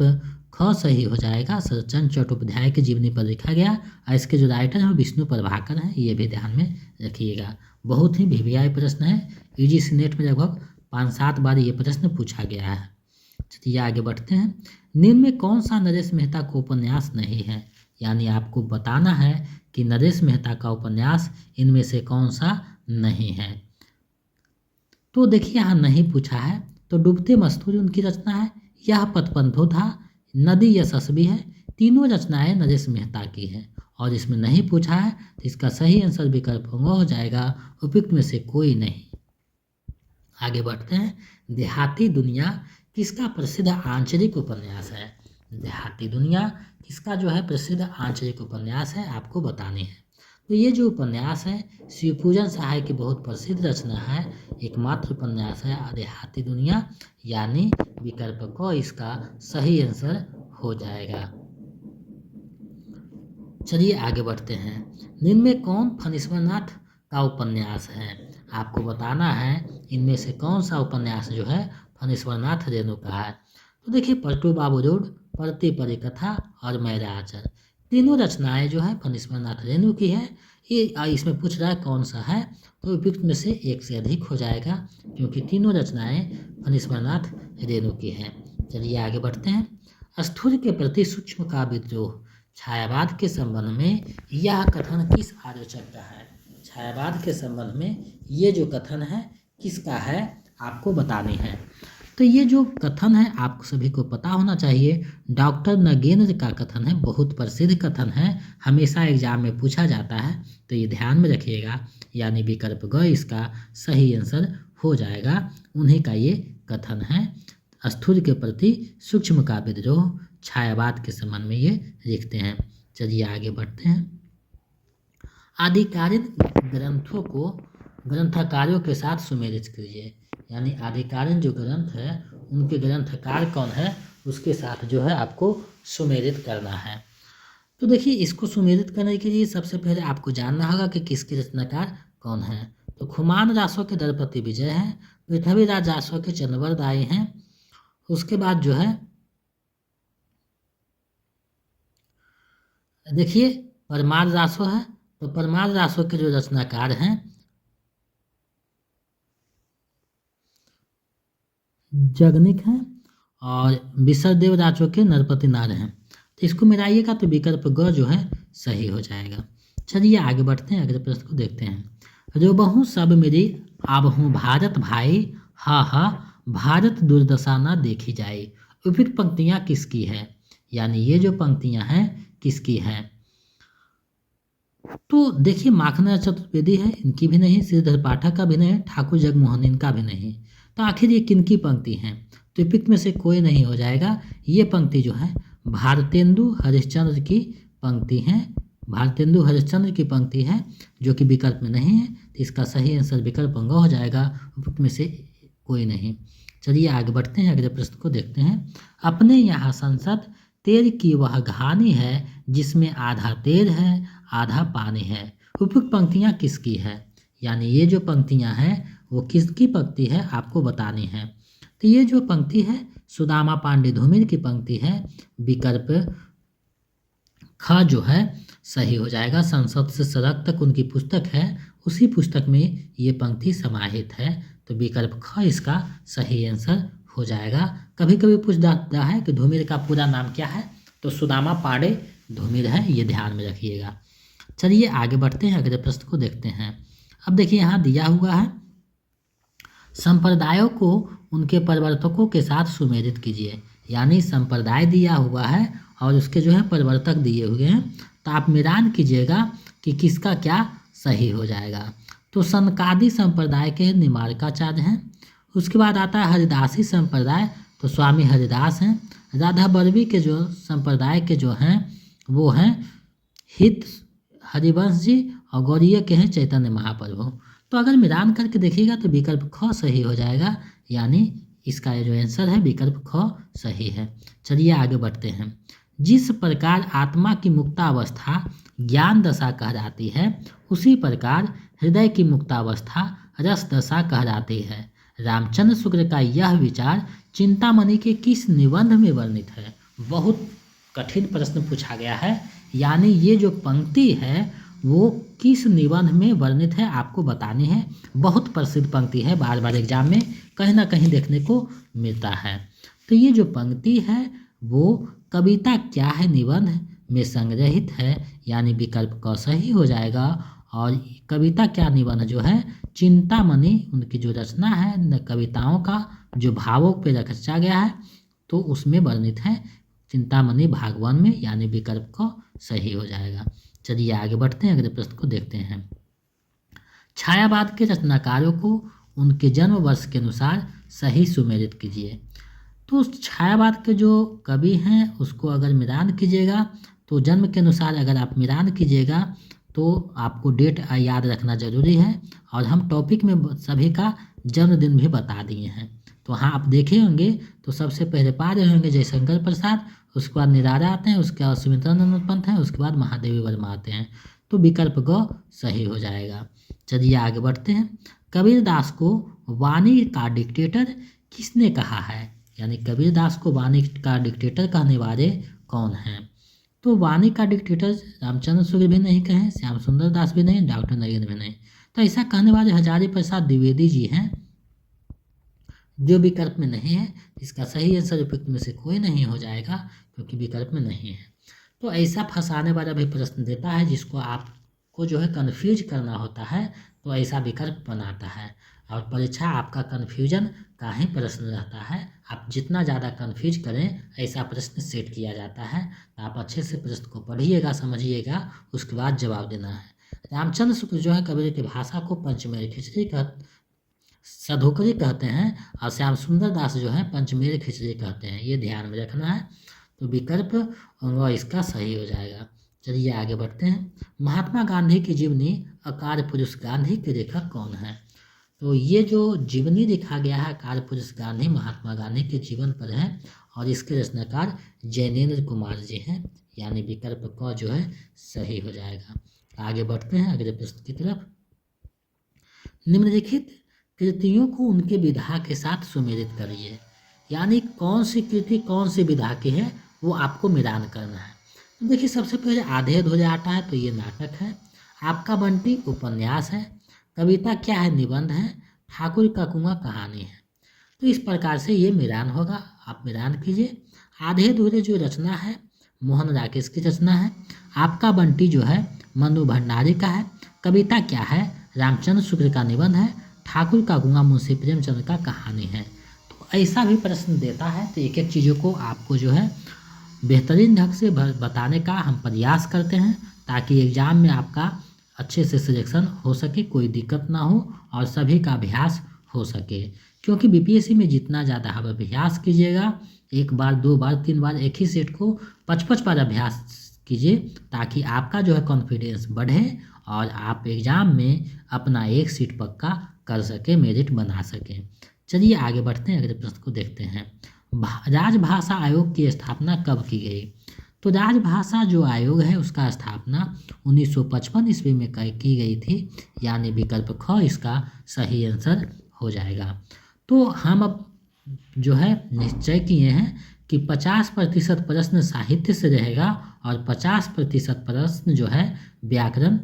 ख सही हो जाएगा। शरतचंद्र चट्टोपाध्याय के जीवनी पर लिखा गया, और इसके जो राइटर हैं विष्णु प्रभाकर हैं, ये भी ध्यान में रखिएगा। बहुत ही वीवीआई प्रश्न है, यूजीसी नेट में लगभग 5-7 बार ये प्रश्न पूछा गया है। चलिए आगे बढ़ते हैं। निम्न में कौन सा नरेश मेहता का उपन्यास नहीं है, यानी आपको बताना है कि नरेश मेहता का उपन्यास इनमें से कौन सा नहीं है। तो देखिए यहाँ नहीं पूछा है, तो डूबते मस्तूरी उनकी रचना है, यह पथबंधोधा, नदी यशस्वी है, तीनों रचनाएं नरेश मेहता की हैं, और इसमें नहीं पूछा है, तो इसका सही आंसर विकल्प हो जाएगा, उपयुक्त में से कोई नहीं। आगे बढ़ते हैं। देहाती दुनिया किसका प्रसिद्ध आंचलिक उपन्यास है। देहाती दुनिया किसका जो है प्रसिद्ध आंचलिक उपन्यास है, आपको बतानी है। तो ये जो उपन्यास है शिवपूजन सहाय की बहुत प्रसिद्ध रचना है, एकमात्र उपन्यास है देहाती दुनिया, यानी विकल्प क इसका सही आंसर हो जाएगा। चलिए आगे बढ़ते हैं। निम्न में कौन फणीश्वरनाथ का उपन्यास है? आपको बताना है इनमें से कौन सा उपन्यास जो है फणीश्वरनाथ रेणु का है। तो देखिए, पलटू बाबू रोड, परती परिकथा और मेरा आचर, तीनों रचनाएं जो है फणीश्वरनाथ रेणु की है। ये इसमें पूछ रहा है कौन सा है, तो उपयुक्त में से एक से अधिक हो जाएगा, क्योंकि तीनों रचनाएं फणीश्वरनाथ रेणु की हैं। चलिए आगे बढ़ते हैं। स्थूल के प्रति सूक्ष्म का विद्रोह, छायावाद के संबंध में यह कथन किस आलोचक का है? छायावाद के संबंध में ये जो कथन है किसका है, आपको बतानी है। तो ये जो कथन है आप सभी को पता होना चाहिए, डॉक्टर नगेंद्र का कथन है, बहुत प्रसिद्ध कथन है, हमेशा एग्जाम में पूछा जाता है, तो ये ध्यान में रखिएगा, यानी विकल्प ग इसका सही आंसर हो जाएगा। उन्हीं का ये कथन है, स्थूल के प्रति सूक्ष्म का विद्रोह, छायावाद के संबंध में ये लिखते हैं। चलिए आगे बढ़ते हैं। आधिकारिक ग्रंथों को ग्रंथकारों के साथ सुमेलित कीजिए, यानी आधिकारिक जो ग्रंथ है उनके ग्रंथकार कौन है उसके साथ जो है आपको सुमेलित करना है। तो देखिए, इसको सुमेलित करने के लिए सबसे पहले आपको जानना होगा कि किसके रचनाकार कौन है। तो खुमान रासो के दलपति विजय हैं, पृथ्वीराज रासो के चंद्रवर दाई हैं, उसके बाद जो है देखिए परमार रासो है, तो परमार रासो के जो रचनाकार हैं जगनिक हैं, और विसरदेव रासो के नरपति नार हैं। तो इसको मिलाइएगा तो विकल्प ग जो है सही हो जाएगा। चलिए आगे बढ़ते हैं, अगले प्रश्न को देखते हैं। रोबहू सब मेरी आबहू भारत भाई, हा हा भारत दुर्दशा न देखी जाए, उपयुक्त पंक्तियां किसकी है? यानी ये जो पंक्तियां हैं किसकी हैं? तो देखिए, माखना चतुर्वेदी है, इनकी भी नहीं, श्रीधर पाठक का भी नहीं, ठाकुर जगमोहन इनका भी नहीं। तो आखिर ये किनकी पंक्ति हैं? तो उपयुक्त में से कोई नहीं हो जाएगा। ये पंक्ति जो है भारतेंदु हरिश्चंद्र की पंक्ति है, भारतेंदु हरिश्चंद्र की पंक्ति है, जो कि विकल्प में नहीं है। तो इसका सही आंसर विकल्प अंग हो जाएगा, उपयुक्त में से कोई नहीं। चलिए आगे बढ़ते हैं, अगले प्रश्न को देखते हैं। अपने यहाँ संसद तेल की वह घानी है, जिसमें आधा तेल है आधा पानी है, उपयुक्त पंक्तियाँ किसकी है? यानी ये जो पंक्तियाँ हैं वो किसकी पंक्ति है आपको बतानी है। तो ये जो पंक्ति है सुदामा पांडे धूमिल की पंक्ति है, विकल्प ख जो है सही हो जाएगा। संसद से सड़क तक उनकी पुस्तक है, उसी पुस्तक में ये पंक्ति समाहित है, तो विकल्प ख इसका सही आंसर हो जाएगा। कभी कभी पूछ जाता है कि धूमिल का पूरा नाम क्या है, तो सुदामा पांडे धूमिल है, ये ध्यान में रखिएगा। चलिए आगे बढ़ते हैं, अगले प्रश्न को देखते हैं। अब देखिए यहाँ दिया हुआ है, संप्रदायों को उनके प्रवर्तकों के साथ सुमेलित कीजिए, यानी संप्रदाय दिया हुआ है और उसके जो है प्रवर्तक दिए हुए हैं, तो आप मिलान कीजिएगा कि किसका क्या सही हो जाएगा। तो सनकादि संप्रदाय के निमार्काचार्य हैं, उसके बाद आता है हरिदासी संप्रदाय, तो स्वामी हरिदास हैं। राधा बर्वी के जो संप्रदाय के जो हैं वो हैं हित हरिवंश जी, और गौड़ीय के हैं चैतन्य महाप्रभु। तो अगर मिलान करके देखिएगा तो विकल्प ख सही हो जाएगा, यानी इसका जो आंसर है विकल्प ख सही है। चलिए आगे बढ़ते हैं। जिस प्रकार आत्मा की मुक्तावस्था ज्ञान दशा कहलाती है, उसी प्रकार हृदय की मुक्तावस्था रस दशा कहलाती है। रामचंद्र शुक्ल का यह विचार चिंतामणि के किस निबंध में वर्णित है? बहुत कठिन प्रश्न पूछा गया है, यानी ये जो पंक्ति है वो किस निबंध में वर्णित है आपको बतानी है। बहुत प्रसिद्ध पंक्ति है, बार बार एग्जाम में कहीं ना कहीं देखने को मिलता है। तो ये जो पंक्ति है वो कविता क्या है निबंध में संग्रहित है, यानी विकल्प क सही हो जाएगा। और कविता क्या निबंध जो है चिंतामणि, उनकी जो रचना है न कविताओं का जो भावों पे रखा गया है, तो उसमें वर्णित है चिंतामणि भागवन में, यानी विकल्प क सही हो जाएगा। चलिए आगे बढ़ते हैं, अगले प्रश्न को देखते हैं। छायावाद के रचनाकारों को उनके जन्म वर्ष के अनुसार सही सुमेलित कीजिए। तो उस छायावाद के जो कवि हैं उसको अगर मिलान कीजिएगा, तो जन्म के अनुसार अगर आप मिलान कीजिएगा तो आपको डेट याद रखना ज़रूरी है। और हम टॉपिक में सभी का जन्मदिन भी बता दिए हैं। तो हाँ, आप देखे होंगे तो सबसे पहले पा रहे होंगे जयशंकर प्रसाद, उसके बाद निराला आते हैं, उसके बाद सुमित्रानंद पंत हैं, उसके बाद महादेवी वर्मा आते हैं। तो विकल्प ग सही हो जाएगा। चलिए आगे बढ़ते हैं। कबीरदास को वाणी का डिक्टेटर किसने कहा है? यानी कबीरदास को वाणी का डिक्टेटर कहने वाले कौन हैं? तो वाणी का डिक्टेटर रामचंद्र शुक्ल भी नहीं कहे, श्याम सुंदर दास भी नहीं, डॉक्टर नरेंद्र भी नहीं। तो ऐसा कहने वाले हजारी प्रसाद द्विवेदी जी हैं, जो विकल्प में नहीं है। इसका सही आंसर उपयुक्त में से कोई नहीं हो जाएगा, क्योंकि विकल्प में नहीं है। तो ऐसा फंसाने वाला भी प्रश्न देता है जिसको आपको जो है कन्फ्यूज करना होता है, तो ऐसा विकल्प बनाता है। और परीक्षा आपका कन्फ्यूजन का ही प्रश्न रहता है। आप जितना ज़्यादा कन्फ्यूज करें, ऐसा प्रश्न सेट किया जाता है। तो आप अच्छे से प्रश्न को पढ़िएगा, समझिएगा, उसके बाद जवाब देना है। रामचंद्र शुक्ल जो है कबीर की भाषा को पंचमेल खिचड़ी सधोकरी कहते हैं, और श्याम सुंदर दास जो है पंचमेल खिचड़ी कहते हैं। ये ध्यान में रखना है। तो विकल्प वह इसका सही हो जाएगा। चलिए आगे बढ़ते हैं। महात्मा गांधी की जीवनी अकाल पुरुष गांधी के लेखक कौन है? तो ये जो जीवनी लिखा गया है अकाल पुरुष गांधी, महात्मा गांधी के जीवन पर है, और इसके रचनाकार जैनेन्द्र कुमार जी हैं। यानी विकल्प क जो है सही हो जाएगा। आगे बढ़ते हैं अगले प्रश्न की तरफ। निम्नलिखित कृतियों को उनके विधा के साथ सुमेलित करिए। यानी कौन सी कृति कौन सी विधा की है, वो आपको मिलान करना है। तो देखिए, सबसे पहले आधे अधूरे आटा है, तो ये नाटक है। आपका बंटी उपन्यास है। कविता क्या है? निबंध है। ठाकुर का कुआं कहानी है। तो इस प्रकार से ये मिलान होगा, आप मिलान कीजिए। आधे अधूरे जो रचना है मोहन राकेश की रचना है। आपका बंटी जो है मनु भंडारी का है। कविता क्या है? रामचंद्र शुक्ल का निबंध है। ठाकुर का कुआं मुंशी प्रेमचंद का कहानी है। तो ऐसा भी प्रश्न देता है। तो एक एक चीज़ों को आपको जो है बेहतरीन ढंग से बताने का हम प्रयास करते हैं, ताकि एग्ज़ाम में आपका अच्छे से सिलेक्शन हो सके, कोई दिक्कत ना हो, और सभी का अभ्यास हो सके। क्योंकि बीपीएससी में जितना ज़्यादा आप अभ्यास कीजिएगा, एक बार, दो बार, तीन बार एक ही सेट को 55 बार अभ्यास कीजिए, ताकि आपका जो है कॉन्फिडेंस बढ़े और आप एग्ज़ाम में अपना एक सीट पक्का कर सके, मेरिट बना सकें। चलिए आगे बढ़ते हैं, अगले प्रश्न को देखते हैं। राजभाषा आयोग की स्थापना कब की गई? तो राजभाषा जो आयोग है उसका स्थापना 1955 ईस्वी में की गई थी। यानी विकल्प ख इसका सही आंसर हो जाएगा। तो हम अब जो है निश्चय किए हैं कि 50% प्रश्न साहित्य से रहेगा और 50% प्रश्न जो है व्याकरण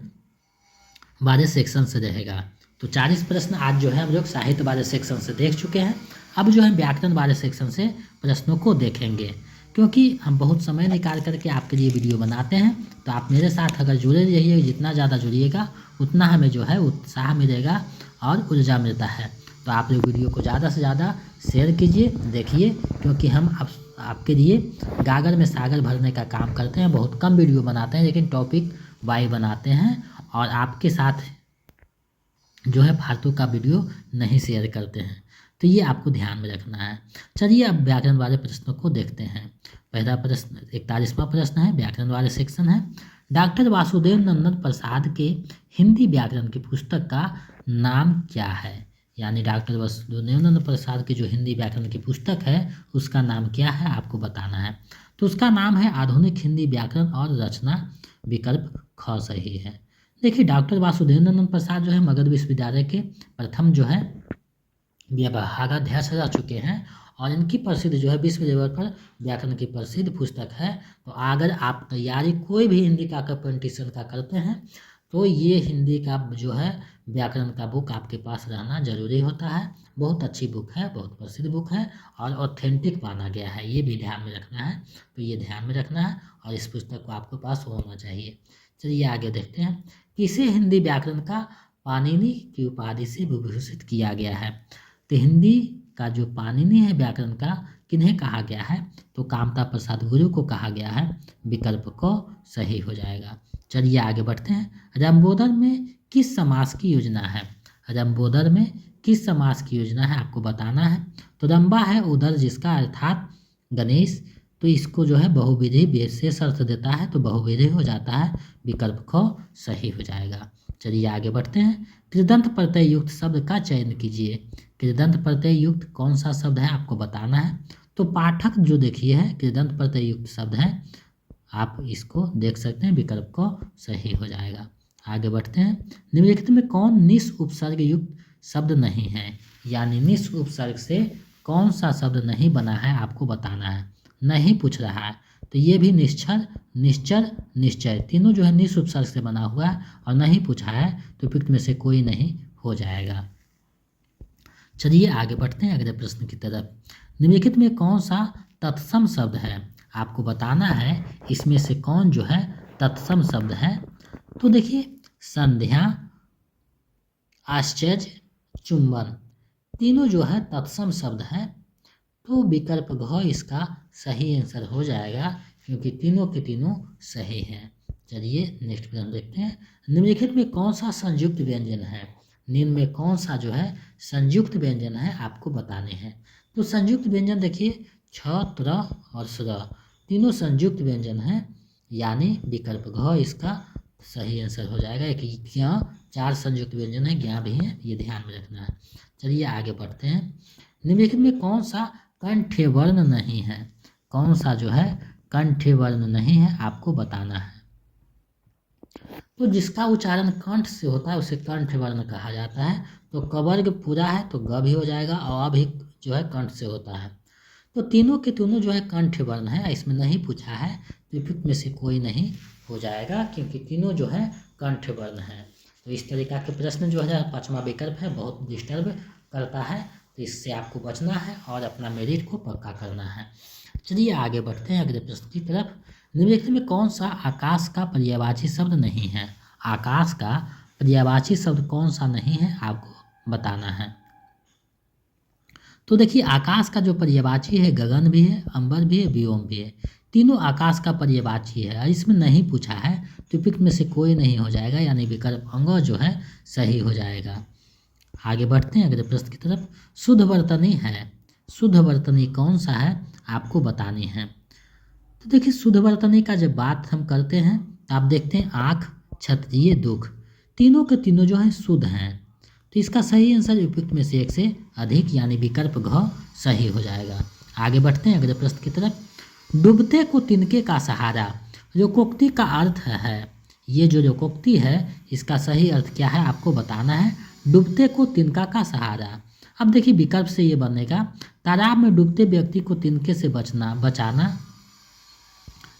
वाले सेक्शन से रहेगा। तो 40 प्रश्न आज जो है हम लोग साहित्य वाले सेक्शन से देख चुके हैं। अब जो है व्याकरण वाले सेक्शन से प्रश्नों को देखेंगे, क्योंकि हम बहुत समय निकाल करके आपके लिए वीडियो बनाते हैं। तो आप मेरे साथ अगर जुड़े रहिए, जितना ज़्यादा जुड़िएगा उतना हमें जो है उत्साह मिलेगा और ऊर्जा मिलता है। तो आप लोग वीडियो को ज़्यादा से ज़्यादा शेयर कीजिए, देखिए, क्योंकि हम आपके लिए गागर में सागर भरने का काम करते हैं। बहुत कम वीडियो बनाते हैं, लेकिन टॉपिक वाइज बनाते हैं, और आपके साथ जो है फालतू का वीडियो नहीं शेयर करते हैं। तो ये आपको ध्यान में रखना है। चलिए अब व्याकरण वाले प्रश्नों को देखते हैं। पहला प्रश्न 41वां प्रश्न है, व्याकरण वाले सेक्शन है। डॉक्टर वासुदेव नंदन प्रसाद के हिंदी व्याकरण की पुस्तक का नाम क्या है? यानी डॉक्टर वासुदेव नंदन प्रसाद की जो हिंदी व्याकरण की पुस्तक है उसका नाम क्या है, आपको बताना है। तो उसका नाम है आधुनिक हिंदी व्याकरण और रचना। विकल्प ख सही है। देखिए, डॉक्टर वासुदेव नंदन प्रसाद जो है मगध विश्वविद्यालय के प्रथम जो है विभागाध्यक्ष रह चुके हैं, और इनकी प्रसिद्ध जो है विश्व लेवल पर व्याकरण की प्रसिद्ध पुस्तक है। तो अगर आप तैयारी कोई भी हिंदी का कंपटीशन का करते हैं, तो ये हिंदी का जो है व्याकरण का बुक आपके पास रहना जरूरी होता है। बहुत अच्छी बुक है, बहुत प्रसिद्ध बुक है, और ऑथेंटिक माना गया है। ये भी ध्यान में रखना है। तो ये ध्यान में रखना है, और इस पुस्तक को आपके पास होना चाहिए। चलिए आगे देखते हैं। किसे हिंदी व्याकरण का पाणिनि की उपाधि से विभूषित किया गया है? तो हिंदी का जो पाणिनि है व्याकरण का, किन्हें कहा गया है? तो कामता प्रसाद गुरु को कहा गया है। विकल्प को सही हो जाएगा। चलिए आगे बढ़ते हैं। रंबोदर में किस समास की योजना है? रंबोदर में किस समास की योजना है, आपको बताना है। तो रंबा है उदर जिसका, अर्थात गणेश तो इसको जो है बहुविधि विशेष अर्थ देता है तो बहुविधि हो जाता है, विकल्प ख सही हो जाएगा। चलिए आगे बढ़ते हैं। कृदंत प्रत्यय युक्त शब्द का चयन कीजिए। कृदंत प्रत्यय युक्त कौन सा शब्द है आपको बताना है। तो पाठक जो देखिए है कृदंत प्रत्यय युक्त शब्द है, आप इसको देख सकते हैं, विकल्प क सही हो जाएगा। आगे बढ़ते हैं। निम्नलिखित में कौन निस उपसर्ग युक्त शब्द नहीं है, यानी निस उपसर्ग से कौन सा शब्द नहीं बना है आपको बताना है। नहीं पूछ रहा है तो ये भी निश्चर, निश्चर, निश्चय तीनों जो है निस उपसर्ग से बना हुआ है और नहीं पूछा है तो उपयुक्त में से कोई नहीं हो जाएगा। चलिए आगे बढ़ते हैं अगले प्रश्न की तरफ। निम्नलिखित में कौन सा तत्सम शब्द है, आपको बताना है इसमें से कौन जो है तत्सम शब्द है। तो देखिए संध्या, आश्चर्य, चुंबन तीनों जो है तत्सम शब्द है तो विकल्प घ इसका सही आंसर हो जाएगा, क्योंकि तीनों के तीनों सही हैं। चलिए नेक्स्ट प्रश्न देखते हैं। निम्नलिखित में कौन सा संयुक्त व्यंजन है, निम्न में कौन सा जो है संयुक्त व्यंजन है आपको बताने हैं। तो संयुक्त व्यंजन देखिए छ, त्र और स्र तीनों संयुक्त व्यंजन हैं, यानी विकल्प घ इसका सही आंसर हो जाएगा। एक यहाँ 4 संयुक्त व्यंजन है, ज्ञा भी है, ये ध्यान में रखना है। चलिए आगे बढ़ते हैं। निम्नलिखित में कौन सा कंठ वर्ण नहीं है, कौन सा जो है कंठ वर्ण नहीं है आपको बताना है। तो जिसका उच्चारण कंठ से होता है उसे कंठ वर्ण कहा जाता है। तो कवर्ग पूरा है तो ग भी हो जाएगा और अ भी जो है कंठ से होता है। तो तीनों के तीनों जो है कंठ वर्ण है, इसमें नहीं पूछा है तो उपयुक्त में से कोई नहीं हो जाएगा, क्योंकि तीनों जो है कंठ वर्ण है। तो इस तरीका के प्रश्न जो है 5वां विकल्प है बहुत डिस्टर्ब करता है, तो इससे आपको बचना है और अपना मेरिट को पक्का करना है। चलिए आगे बढ़ते हैं अगले प्रश्न की तरफ। निम्नलिखित में कौन सा आकाश का पर्यायवाची शब्द नहीं है, आकाश का पर्यायवाची शब्द कौन सा नहीं है आपको बताना है। तो देखिए आकाश का जो पर्यायवाची है गगन भी है, अंबर भी है, व्योम भी है, तीनों आकाश का पर्यायवाची है और इसमें नहीं पूछा है तो उपयुक्त में से कोई नहीं हो जाएगा, यानी विकल्प अंग जो है सही हो जाएगा। आगे बढ़ते हैं अगले प्रश्न की तरफ। शुद्ध वर्तनी है, शुद्ध वर्तनी कौन सा है आपको बतानी है। तो देखिए शुद्ध वर्तनी का जब बात हम करते हैं तो आप देखते हैं आँख, क्षत्रिय, दुख तीनों के तीनों जो हैं शुद्ध हैं, तो इसका सही आंसर उपयुक्त में से एक से अधिक, यानी विकल्प घ सही हो जाएगा। आगे बढ़ते हैं अगले प्रश्न की तरफ। डूबते को तिनके का सहारा, लोकोक्ति का अर्थ है, ये जो लोकोक्ति है इसका सही अर्थ क्या है आपको बताना है। डूबते को तिनका का सहारा, अब देखिए विकल्प से ये बनेगा तालाब में डूबते व्यक्ति को तिनके से बचाना,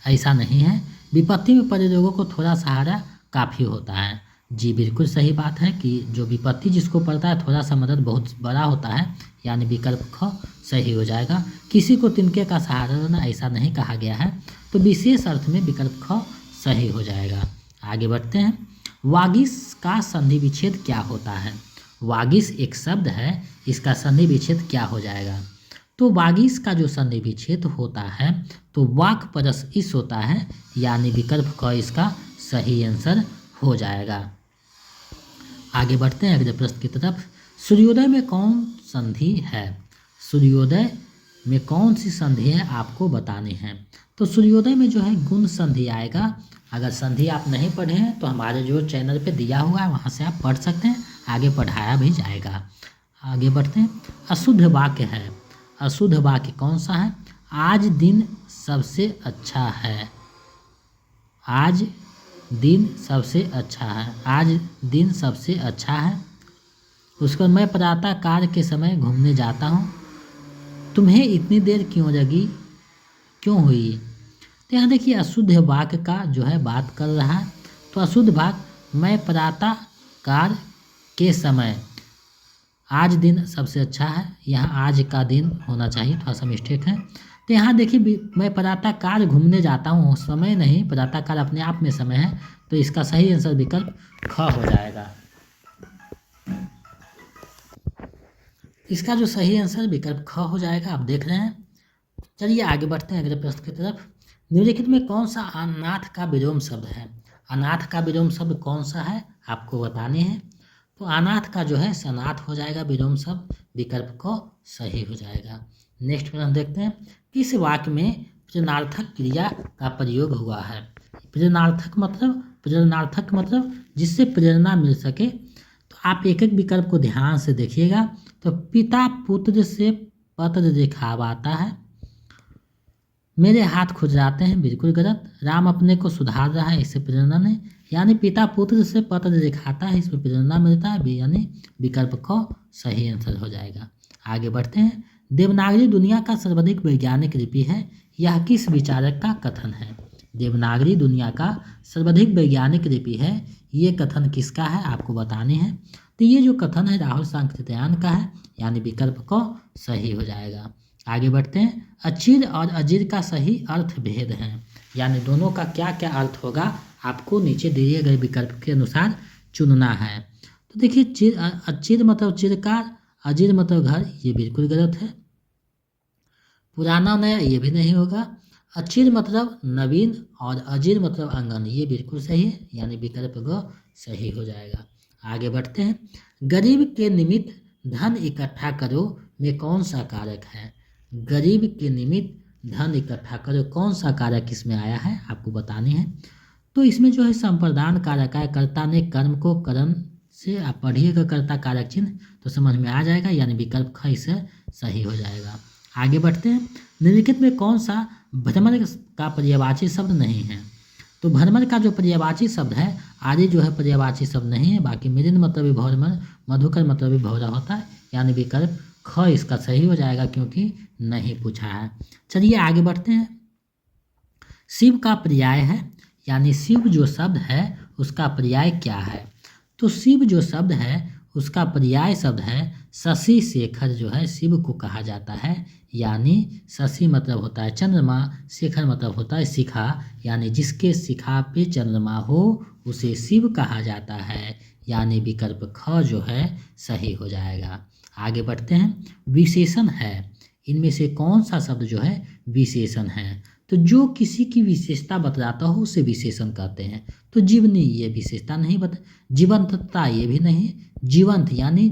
ऐसा नहीं है। विपत्ति में पड़े लोगों को थोड़ा सहारा काफ़ी होता है, जी बिल्कुल सही बात है कि जो विपत्ति जिसको पड़ता है थोड़ा सा मदद बहुत बड़ा होता है, यानी विकल्प ख सही हो जाएगा। किसी को तिनके का सहारा लेना ऐसा नहीं कहा गया है, तो विशेष अर्थ में विकल्प ख सही हो जाएगा। आगे बढ़ते हैं। वागीश का संधि विच्छेद क्या होता है, वागीश एक शब्द है, इसका संधि विच्छेद क्या हो जाएगा। तो वागीश का जो संधि विच्छेद होता है तो वाक परस इस होता है, यानी विकल्प क इसका सही आंसर हो जाएगा। आगे बढ़ते हैं अगले प्रश्न की तरफ। सूर्योदय में कौन संधि है, सूर्योदय में कौन सी संधि है आपको बतानी है। तो सूर्योदय में जो है गुण संधि आएगा, अगर संधि आप नहीं पढ़े हैं तो हमारे जो चैनल पे दिया हुआ है वहाँ से आप पढ़ सकते हैं, आगे पढ़ाया भी जाएगा। आगे बढ़ते हैं। अशुद्ध वाक्य है, अशुद्ध वाक्य कौन सा है। आज दिन सबसे अच्छा है, आज दिन सबसे अच्छा है, आज दिन सबसे अच्छा है। उसको मैं प्रातः काल के समय घूमने जाता हूँ, तुम्हें इतनी देर क्यों लगी, क्यों हुई। तो यहाँ देखिए अशुद्ध वाक्य का जो है बात कर रहा है, तो अशुद्ध वाक्य मैं प्रातः काल के समय, आज दिन सबसे अच्छा है, यहाँ आज का दिन होना चाहिए, थोड़ा सा मिस्टेक है। तो यहाँ देखिए मैं प्रातः काल घूमने जाता हूँ, समय नहीं, प्रातः काल अपने आप में समय है, तो इसका सही आंसर विकल्प ख हो जाएगा। इसका जो सही आंसर विकल्प ख हो जाएगा, आप देख रहे हैं। चलिए आगे बढ़ते हैं अगले प्रश्न की तरफ। निम्नलिखित में कौन सा अनाथ का विलोम शब्द है, अनाथ का विलोम शब्द कौन सा है आपको बताने हैं। तो अनाथ का जो है सनाथ हो जाएगा विलोम शब्द, विकल्प को सही हो जाएगा। नेक्स्ट प्रश्न देखते हैं। किस वाक्य में प्रश्नार्थक क्रिया का प्रयोग हुआ है। प्रेरणार्थक मतलब जिससे प्रेरणा मिल सके। तो आप एक एक विकल्प को ध्यान से देखिएगा। तो पिता पुत्र से पत्र लिखवाता है, मेरे हाथ खुजलाते हैं, बिल्कुल गलत। राम अपने को सुधार रहा है, इससे प्रेरणा नहीं। यानी पिता पुत्र से पत्र लिखाता है, इसमें प्रेरणा मिलता है, यानी विकल्प क सही आंसर हो जाएगा। आगे बढ़ते हैं। देवनागरी दुनिया का सर्वाधिक वैज्ञानिक लिपि है, यह किस विचारक का कथन है? देवनागरी दुनिया का सर्वाधिक वैज्ञानिक लिपि है, ये कथन किसका है आपको बताने हैं। तो ये जो कथन है राहुल सांकृत्यायन का है, यानी विकल्प क सही हो जाएगा। आगे बढ़ते हैं। अचिर और अजीर का सही अर्थ भेद है, यानी दोनों का क्या क्या अर्थ होगा आपको नीचे दिए गए विकल्प के अनुसार चुनना है। तो देखिए, अचिर मतलब चिरकार, अजीर मतलब घर, ये बिल्कुल गलत है। पुराना नया, ये भी नहीं होगा। अचिर मतलब नवीन और अजीर मतलब आंगन, ये बिल्कुल सही है, यानी विकल्प ग सही हो जाएगा। आगे बढ़ते हैं। गरीब के निमित्त धन इकट्ठा करो में कौन सा कारक है? गरीब के निमित्त धन इकट्ठा करो, कौन सा कारक इसमें आया है आपको बताने हैं। तो इसमें जो है संप्रदान कारक है, कर्ता ने कर्म को करण से आप पढ़िएगा कर्ता कारक चिन्ह तो समझ में आ जाएगा, यानी विकल्प ख इससे सही हो जाएगा। आगे बढ़ते हैं। निम्नलिखित में कौन सा भ्रमर का पर्यायवाची शब्द नहीं है? तो भ्रमर का जो पर्यायवाची शब्द है, आदि जो है पर्यायवाची शब्द नहीं है, बाकी मिलिंद मतलब भी भौरमर, मधुकर मतलब भी भौरा होता है, यानी विकल्प ख इसका सही हो जाएगा, क्योंकि नहीं पूछा है। चलिए आगे बढ़ते हैं। शिव का पर्याय है, यानी शिव जो शब्द है उसका पर्याय क्या है? तो शिव जो शब्द है उसका पर्याय शब्द है शशि शेखर, जो है शिव को कहा जाता है, यानी शशि मतलब होता है चंद्रमा, शेखर मतलब होता है शिखा, यानी जिसके शिखा पे चंद्रमा हो उसे शिव कहा जाता है, यानी विकल्प ख जो है सही हो जाएगा। आगे बढ़ते हैं। विशेषण है, इनमें से कौन सा शब्द जो है विशेषण है? तो जो किसी की विशेषता बतलाता हो उसे विशेषण कहते हैं। तो जीवनी, ये विशेषता नहीं बता। जीवंतता, ये भी नहीं। जीवंत यानी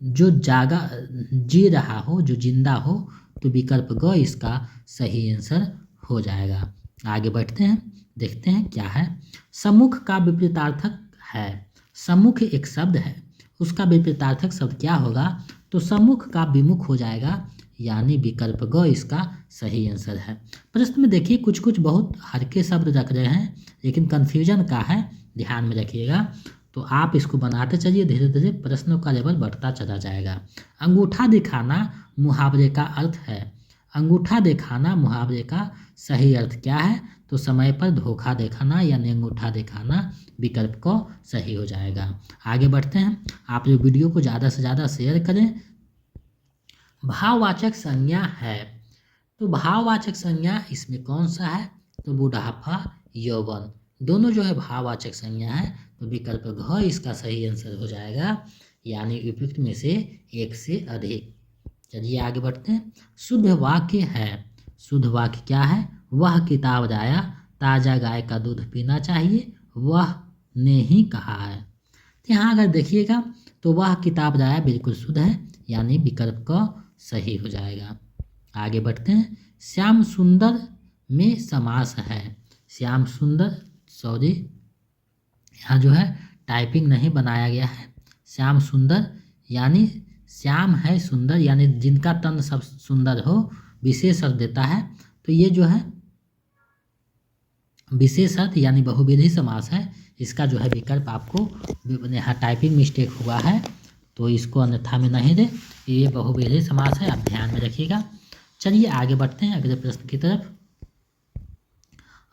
जो जागा जी रहा हो, जो जिंदा हो, तो विकल्प ग इसका सही आंसर हो जाएगा। आगे बढ़ते हैं, देखते हैं क्या है। सम्मुख का विपरीतार्थक है, सम्मुख एक शब्द है, उसका विपरीतार्थक शब्द क्या होगा? तो सम्मुख का विमुख हो जाएगा, यानी विकल्प ग इसका सही आंसर है। प्रश्न में देखिए कुछ कुछ बहुत हल्के शब्द रख रहे हैं, लेकिन कन्फ्यूजन का है, ध्यान में रखिएगा। तो आप इसको बनाते चलिए, धीरे धीरे प्रश्नों का लेवल बढ़ता चला जाएगा। अंगूठा दिखाना मुहावरे का अर्थ है, अंगूठा दिखाना मुहावरे का सही अर्थ क्या है? तो समय पर धोखा दिखाना, यानी अंगूठा दिखाना, विकल्प को सही हो जाएगा। आगे बढ़ते हैं। आप लोग वीडियो को ज़्यादा से ज़्यादा शेयर करें। भाववाचक संज्ञा है, तो भाववाचक संज्ञा इसमें कौन सा है? तो बुढ़ापा, यौवन, दोनों जो है भाववाचक संज्ञा है, तो विकल्प घ इसका सही आंसर हो जाएगा, यानी उपयुक्त में से एक से अधिक। चलिए आगे बढ़ते हैं। शुद्ध वाक्य है, शुद्ध वाक्य क्या है? वह किताब लाया, ताज़ा गाय का दूध पीना चाहिए, वह ने ही कहा है। तो यहाँ अगर देखिएगा तो वह किताब लाया बिल्कुल शुद्ध है, यानी विकल्प का सही हो जाएगा। आगे बढ़ते हैं। श्याम सुंदर में समास है, श्याम सुंदर, सॉरी यहाँ जो है टाइपिंग नहीं बनाया गया है। श्याम सुंदर यानी श्याम है सुंदर, यानी जिनका तन सब सुंदर हो, विशेष अर्थ देता है। तो ये जो है विशेष अर्थ यानी बहुविधि समास है, इसका जो है विकल्प आपको यहाँ टाइपिंग मिस्टेक हुआ है, तो इसको अन्यथा में नहीं दे, ये बहुविधि समास है, आप ध्यान में रखिएगा। चलिए आगे बढ़ते हैं अगले प्रश्न की तरफ।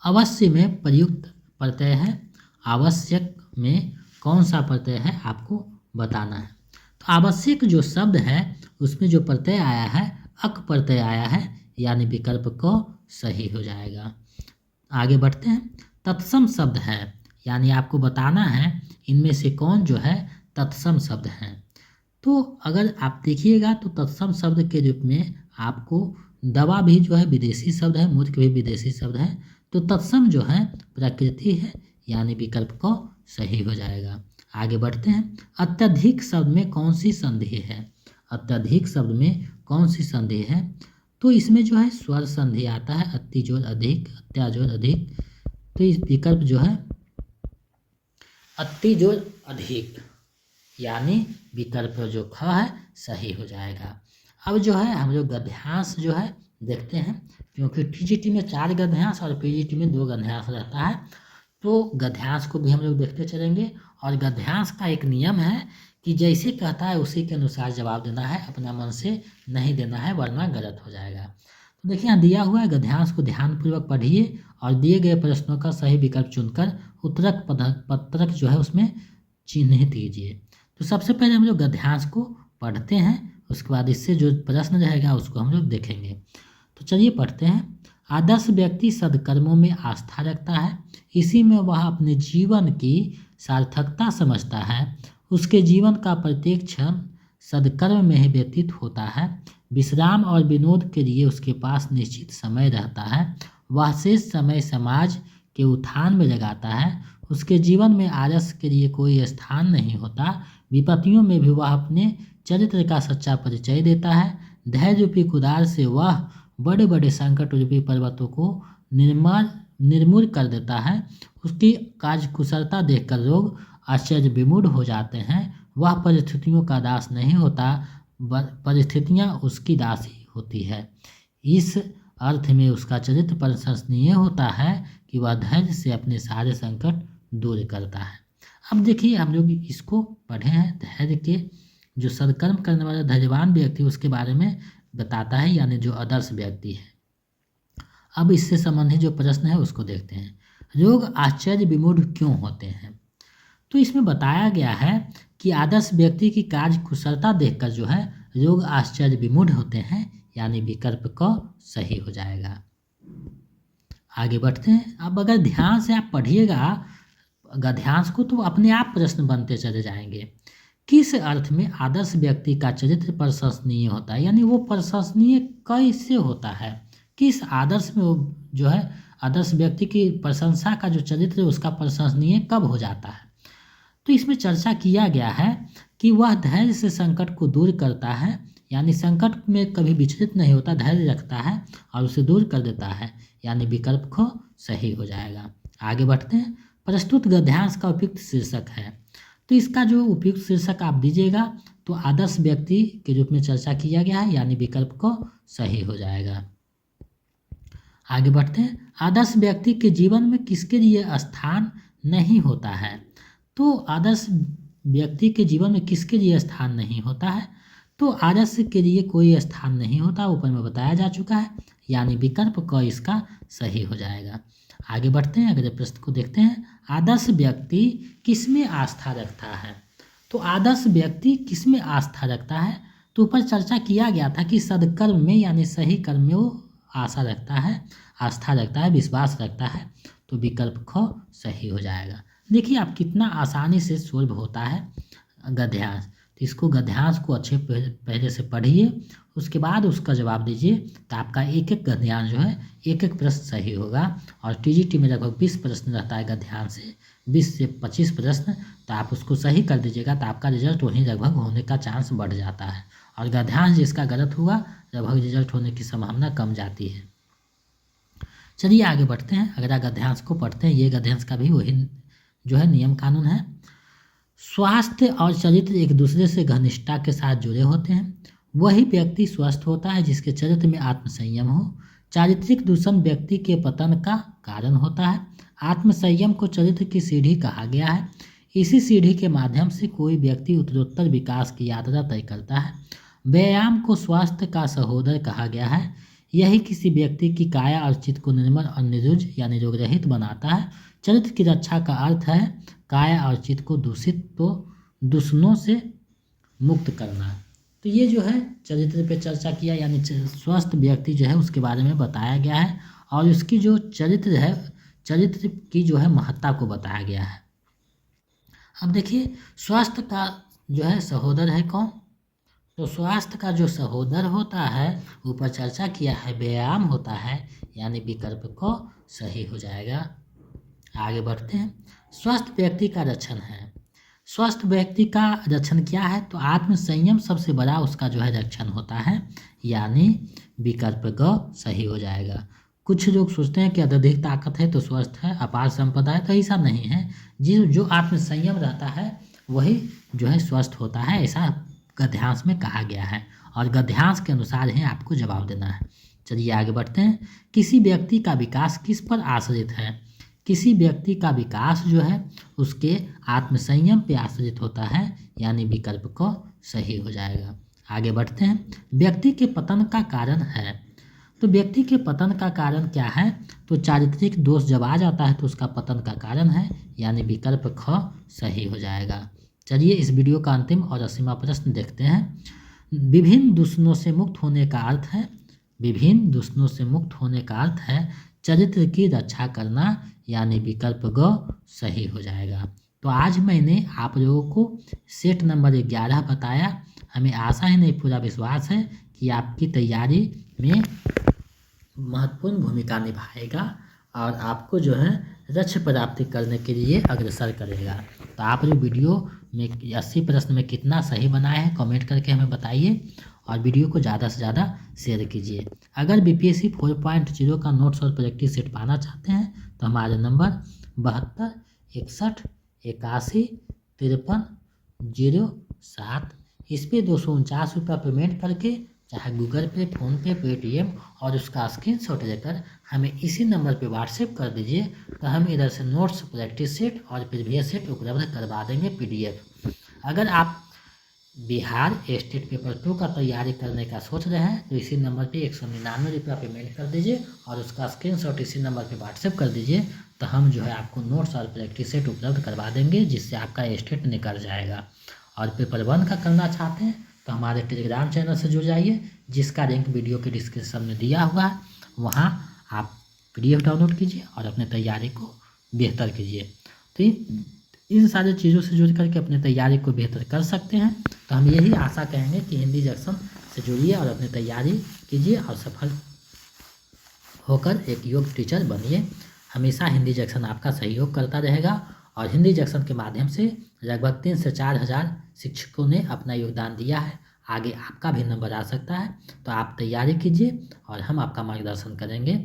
अवश्य में प्रयुक्त प्रत्यय है, आवश्यक में कौन सा प्रत्यय है आपको बताना है। तो आवश्यक जो शब्द है उसमें जो प्रत्यय आया है अक प्रत्यय आया है, यानी विकल्प को सही हो जाएगा। आगे बढ़ते हैं। तत्सम शब्द है, यानी आपको बताना है इनमें से कौन जो है तत्सम शब्द है। तो अगर आप देखिएगा तो तत्सम शब्द के रूप में आपको दवा भी जो है विदेशी शब्द है, मूर्ख भी विदेशी शब्द है, तो तत्सम जो है प्रकृति है, यानी विकल्प को सही हो जाएगा। आगे बढ़ते हैं। अत्यधिक शब्द में कौन सी संधि है, अत्यधिक शब्द में कौन सी संधि है? तो इसमें जो है स्वर संधि आता है, अतिजोर अधिक, अत्याजोर अधिक। तो इस विकल्प जो है अतिजोर अधिक, यानी विकल्प जो ख है सही हो जाएगा। अब जो है हम लोग गद्यांश जो है देखते हैं, क्योंकि टीजीटी में 4 गद्यांश और पीजीटी में 2 गद्यांश रहता है, तो गद्यांश को भी हम लोग देखते चलेंगे। और गद्यांश का एक नियम है कि जैसे कहता है उसी के अनुसार जवाब देना है, अपना मन से नहीं देना है वरना गलत हो जाएगा। तो देखिए यहाँ दिया हुआ है, गद्यांश को ध्यानपूर्वक पढ़िए और दिए गए प्रश्नों का सही विकल्प चुनकर उत्तरक पत्रक जो है उसमें चिन्हित कीजिए। तो सबसे पहले हम लोग गद्यांश को पढ़ते हैं, उसके बाद इससे जो प्रश्न रहेगा उसको हम लोग देखेंगे। तो चलिए पढ़ते हैं। आदर्श व्यक्ति सद्कर्मों में आस्था रखता है, इसी में वह अपने जीवन की सार्थकता समझता है। उसके जीवन का प्रत्येक क्षण सद्कर्म में ही व्यतीत होता है। विश्राम और विनोद के लिए उसके पास निश्चित समय रहता है। वह शेष समय समाज के उत्थान में लगाता है। उसके जीवन में आलस के लिए कोई स्थान नहीं होता। विपत्तियों में भी वह अपने चरित्र का सच्चा परिचय देता है। धैर्य रूपी कुदाल से वह बड़े बड़े संकट रूपी पर्वतों को निर्मूल कर देता है। उसकी कार्यकुशलता देखकर लोग आश्चर्य विमूढ़ हो जाते हैं। वह परिस्थितियों का दास नहीं होता, परिस्थितियां उसकी दासी होती है। इस अर्थ में उसका चरित्र प्रशंसनीय होता है कि वह धैर्य से अपने सारे संकट दूर करता है। अब देखिए हम लोग इसको पढ़े हैं, धैर्य के जो सद्कर्म करने वाला धैर्यवान व्यक्ति उसके बारे में बताता है, यानी जो आदर्श व्यक्ति है। अब इससे संबंधित जो प्रश्न है उसको देखते हैं। लोग आश्चर्य विमूढ़ क्यों होते हैं? तो इसमें बताया गया है कि आदर्श व्यक्ति की कार्य कुशलता देखकर जो है लोग आश्चर्य विमूढ़ होते हैं, यानी विकल्प क सही हो जाएगा। आगे बढ़ते हैं। अब अगर ध्यान से आप पढ़िएगा गद्यांश को तो अपने आप प्रश्न बनते चले जाएंगे। किस अर्थ में आदर्श व्यक्ति का चरित्र प्रशंसनीय होता है, यानी वो प्रशंसनीय कैसे होता है, किस आदर्श में वो जो है आदर्श व्यक्ति की प्रशंसा का जो चरित्र है उसका प्रशंसनीय कब हो जाता है। तो इसमें चर्चा किया गया है कि वह धैर्य से संकट को दूर करता है, यानी संकट में कभी विचलित नहीं होता, धैर्य रखता है और उसे दूर कर देता है, यानी विकल्प ख सही हो जाएगा। आगे बढ़ते हैं। प्रस्तुत गद्यांश का उपयुक्त शीर्षक है, तो इसका जो उपयुक्त शीर्षक आप दीजिएगा तो आदर्श व्यक्ति के रूप में चर्चा किया गया है, यानी विकल्प को सही हो जाएगा। आगे बढ़ते हैं। आदर्श व्यक्ति के जीवन में किसके लिए स्थान नहीं होता है? तो आदर्श व्यक्ति के जीवन में किसके लिए स्थान नहीं होता है? तो आदर्श के लिए कोई स्थान नहीं होता, ऊपर में बताया जा चुका है, यानी विकल्प क इसका सही हो जाएगा। आगे बढ़ते हैं, अगले प्रश्न को देखते हैं। आदर्श व्यक्ति किसमें आस्था रखता है? तो आदर्श व्यक्ति किसमें आस्था रखता है? तो ऊपर चर्चा किया गया था कि सद्कर्म में, यानी सही कर्म में वो आशा रखता है, आस्था रखता है, विश्वास रखता है, तो विकल्प ख सही हो जाएगा। देखिए आप कितना आसानी से सोल्व होता है गद्यांश। तो इसको गद्यांश को अच्छे पहले से पढ़िए, उसके बाद उसका जवाब दीजिए, तो आपका एक एक गद्यांश जो है एक एक प्रश्न सही होगा। और टीजीटी में लगभग 20 प्रश्न रहता है गद्यांश से, 20 से 25 प्रश्न, तो आप उसको सही कर दीजिएगा तो आपका रिजल्ट वहीं लगभग होने का चांस बढ़ जाता है। और गद्यांश जिसका गलत हुआ लगभग रिजल्ट होने की संभावना कम जाती है। चलिए आगे बढ़ते हैं, अगला गद्यांश को पढ़ते हैं। ये गद्यांश का भी वही जो है नियम कानून है। स्वास्थ्य और चरित्र एक दूसरे से घनिष्ठता के साथ जुड़े होते हैं। वही व्यक्ति स्वस्थ होता है जिसके चरित्र में आत्मसंयम हो। चारित्रिक दूषण व्यक्ति के पतन का कारण होता है। आत्मसंयम को चरित्र की सीढ़ी कहा गया है। इसी सीढ़ी के माध्यम से कोई व्यक्ति उत्तरोत्तर विकास की यात्रा तय करता है। व्यायाम को स्वास्थ्य का सहोदर कहा गया है। यही किसी व्यक्ति की काया और चित्त को निर्मल और निरुज यानी रोग रहित बनाता है। चरित्र की रक्षा का अर्थ है काया और चित्त को दूषणों से मुक्त करना। तो ये जो है चरित्र पे चर्चा किया, यानी स्वस्थ व्यक्ति जो है उसके बारे में बताया गया है और उसकी जो चरित्र है, चरित्र की जो है महत्ता को बताया गया है। अब देखिए स्वास्थ्य का जो है सहोदर है कौन? तो स्वास्थ्य का जो सहोदर होता है ऊपर चर्चा किया है व्यायाम होता है, यानी विकल्प को सही हो जाएगा। आगे बढ़ते हैं। स्वस्थ व्यक्ति का लक्षण है, स्वस्थ व्यक्ति का लक्षण क्या है? तो आत्म संयम सबसे बड़ा उसका जो है लक्षण होता है, यानी विकल्प ग सही हो जाएगा। कुछ लोग सोचते हैं कि अत्यधिक ताकत है तो स्वस्थ है, अपार संपदा है, तो ऐसा नहीं है। जो आत्म संयम रहता है वही जो है स्वस्थ होता है, ऐसा गद्यांश में कहा गया है और गद्यांश के अनुसार ही आपको जवाब देना है। चलिए आगे बढ़ते हैं। किसी व्यक्ति का विकास किस पर आश्रित है? किसी व्यक्ति का विकास जो है उसके आत्मसंयम पे आश्रित होता है, यानी विकल्प को सही हो जाएगा। आगे बढ़ते हैं। व्यक्ति के पतन का कारण है, तो व्यक्ति के पतन का कारण क्या है? तो चारित्रिक दोष जब आ जाता है तो उसका पतन का कारण है, यानी विकल्प ख सही हो जाएगा। चलिए इस वीडियो का अंतिम और 80वां प्रश्न देखते हैं। विभिन्न दूषणों से मुक्त होने का अर्थ है, विभिन्न दूषणों से मुक्त होने का अर्थ है चरित्र की रक्षा करना, यानी विकल्प ग सही हो जाएगा। तो आज मैंने आप लोगों को सेट नंबर 11 बताया। हमें आशा है नहीं, पूरा विश्वास है कि आपकी तैयारी में महत्वपूर्ण भूमिका निभाएगा और आपको जो है लक्ष्य प्राप्ति करने के लिए अग्रसर करेगा। तो आप लोग वीडियो में 80 प्रश्न में कितना सही बनाए हैं कमेंट करके हमें बताइए और वीडियो को ज़्यादा से ज़्यादा शेयर कीजिए। अगर BPSC 4.0 का नोट्स और प्रैक्टिस सेट पाना चाहते हैं तो हमारे नंबर 72 61 81 53 07 इस पर 249 रुपया पेमेंट करके चाहे गूगल पे, फ़ोनपे, पेटीएम और उसका स्क्रीनशॉट लेकर हमें इसी नंबर पे व्हाट्सएप कर दीजिए, तो हम इधर से नोट्स, प्रैक्टिस सेट और प्रीवियस सेट उपलब्ध करवा देंगे PDF। अगर आप बिहार स्टेट पेपर 2 का तैयारी करने का सोच रहे हैं तो इसी नंबर पे 199 रुपया पेमेंट कर दीजिए और उसका स्क्रीनशॉट इसी नंबर पे व्हाट्सएप कर दीजिए, तो हम जो है आपको नोट्स और प्रैक्टिस सेट उपलब्ध करवा देंगे, जिससे आपका स्टेट निकल जाएगा। और पेपर 1 का करना चाहते हैं तो हमारे टेलीग्राम चैनल से जुड़ जाइए, जिसका लिंक वीडियो के डिस्क्रिप्शन में दिया हुआ है। वहाँ आप PDF डाउनलोड कीजिए और अपने तैयारी को बेहतर कीजिए। तो इन सारी चीज़ों से जुड़ करके अपनी तैयारी को बेहतर कर सकते हैं। तो हम यही आशा कहेंगे कि हिंदी जंक्शन से जुड़िए और अपनी तैयारी कीजिए और सफल होकर एक योग टीचर बनिए। हमेशा हिंदी जंक्शन आपका सहयोग करता रहेगा और हिंदी जंक्शन के माध्यम से लगभग 3 से 4 हज़ार शिक्षकों ने अपना योगदान दिया है। आगे आपका भी नंबर आ सकता है, तो आप तैयारी कीजिए और हम आपका मार्गदर्शन करेंगे।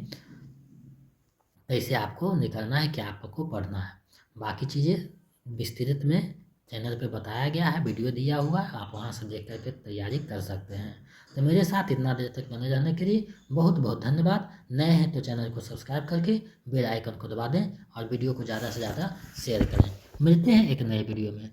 कैसे आपको निकलना है, क्या आपको पढ़ना है, बाकी चीज़ें विस्तृत में चैनल पे बताया गया है, वीडियो दिया हुआ है, आप वहाँ से देख करके तैयारी कर सकते हैं। तो मेरे साथ इतना देर तक बने रहने के लिए बहुत बहुत धन्यवाद। नए हैं तो चैनल को सब्सक्राइब करके बेल आइकन को दबा दें और वीडियो को ज़्यादा से ज़्यादा शेयर करें। मिलते हैं एक नए वीडियो में।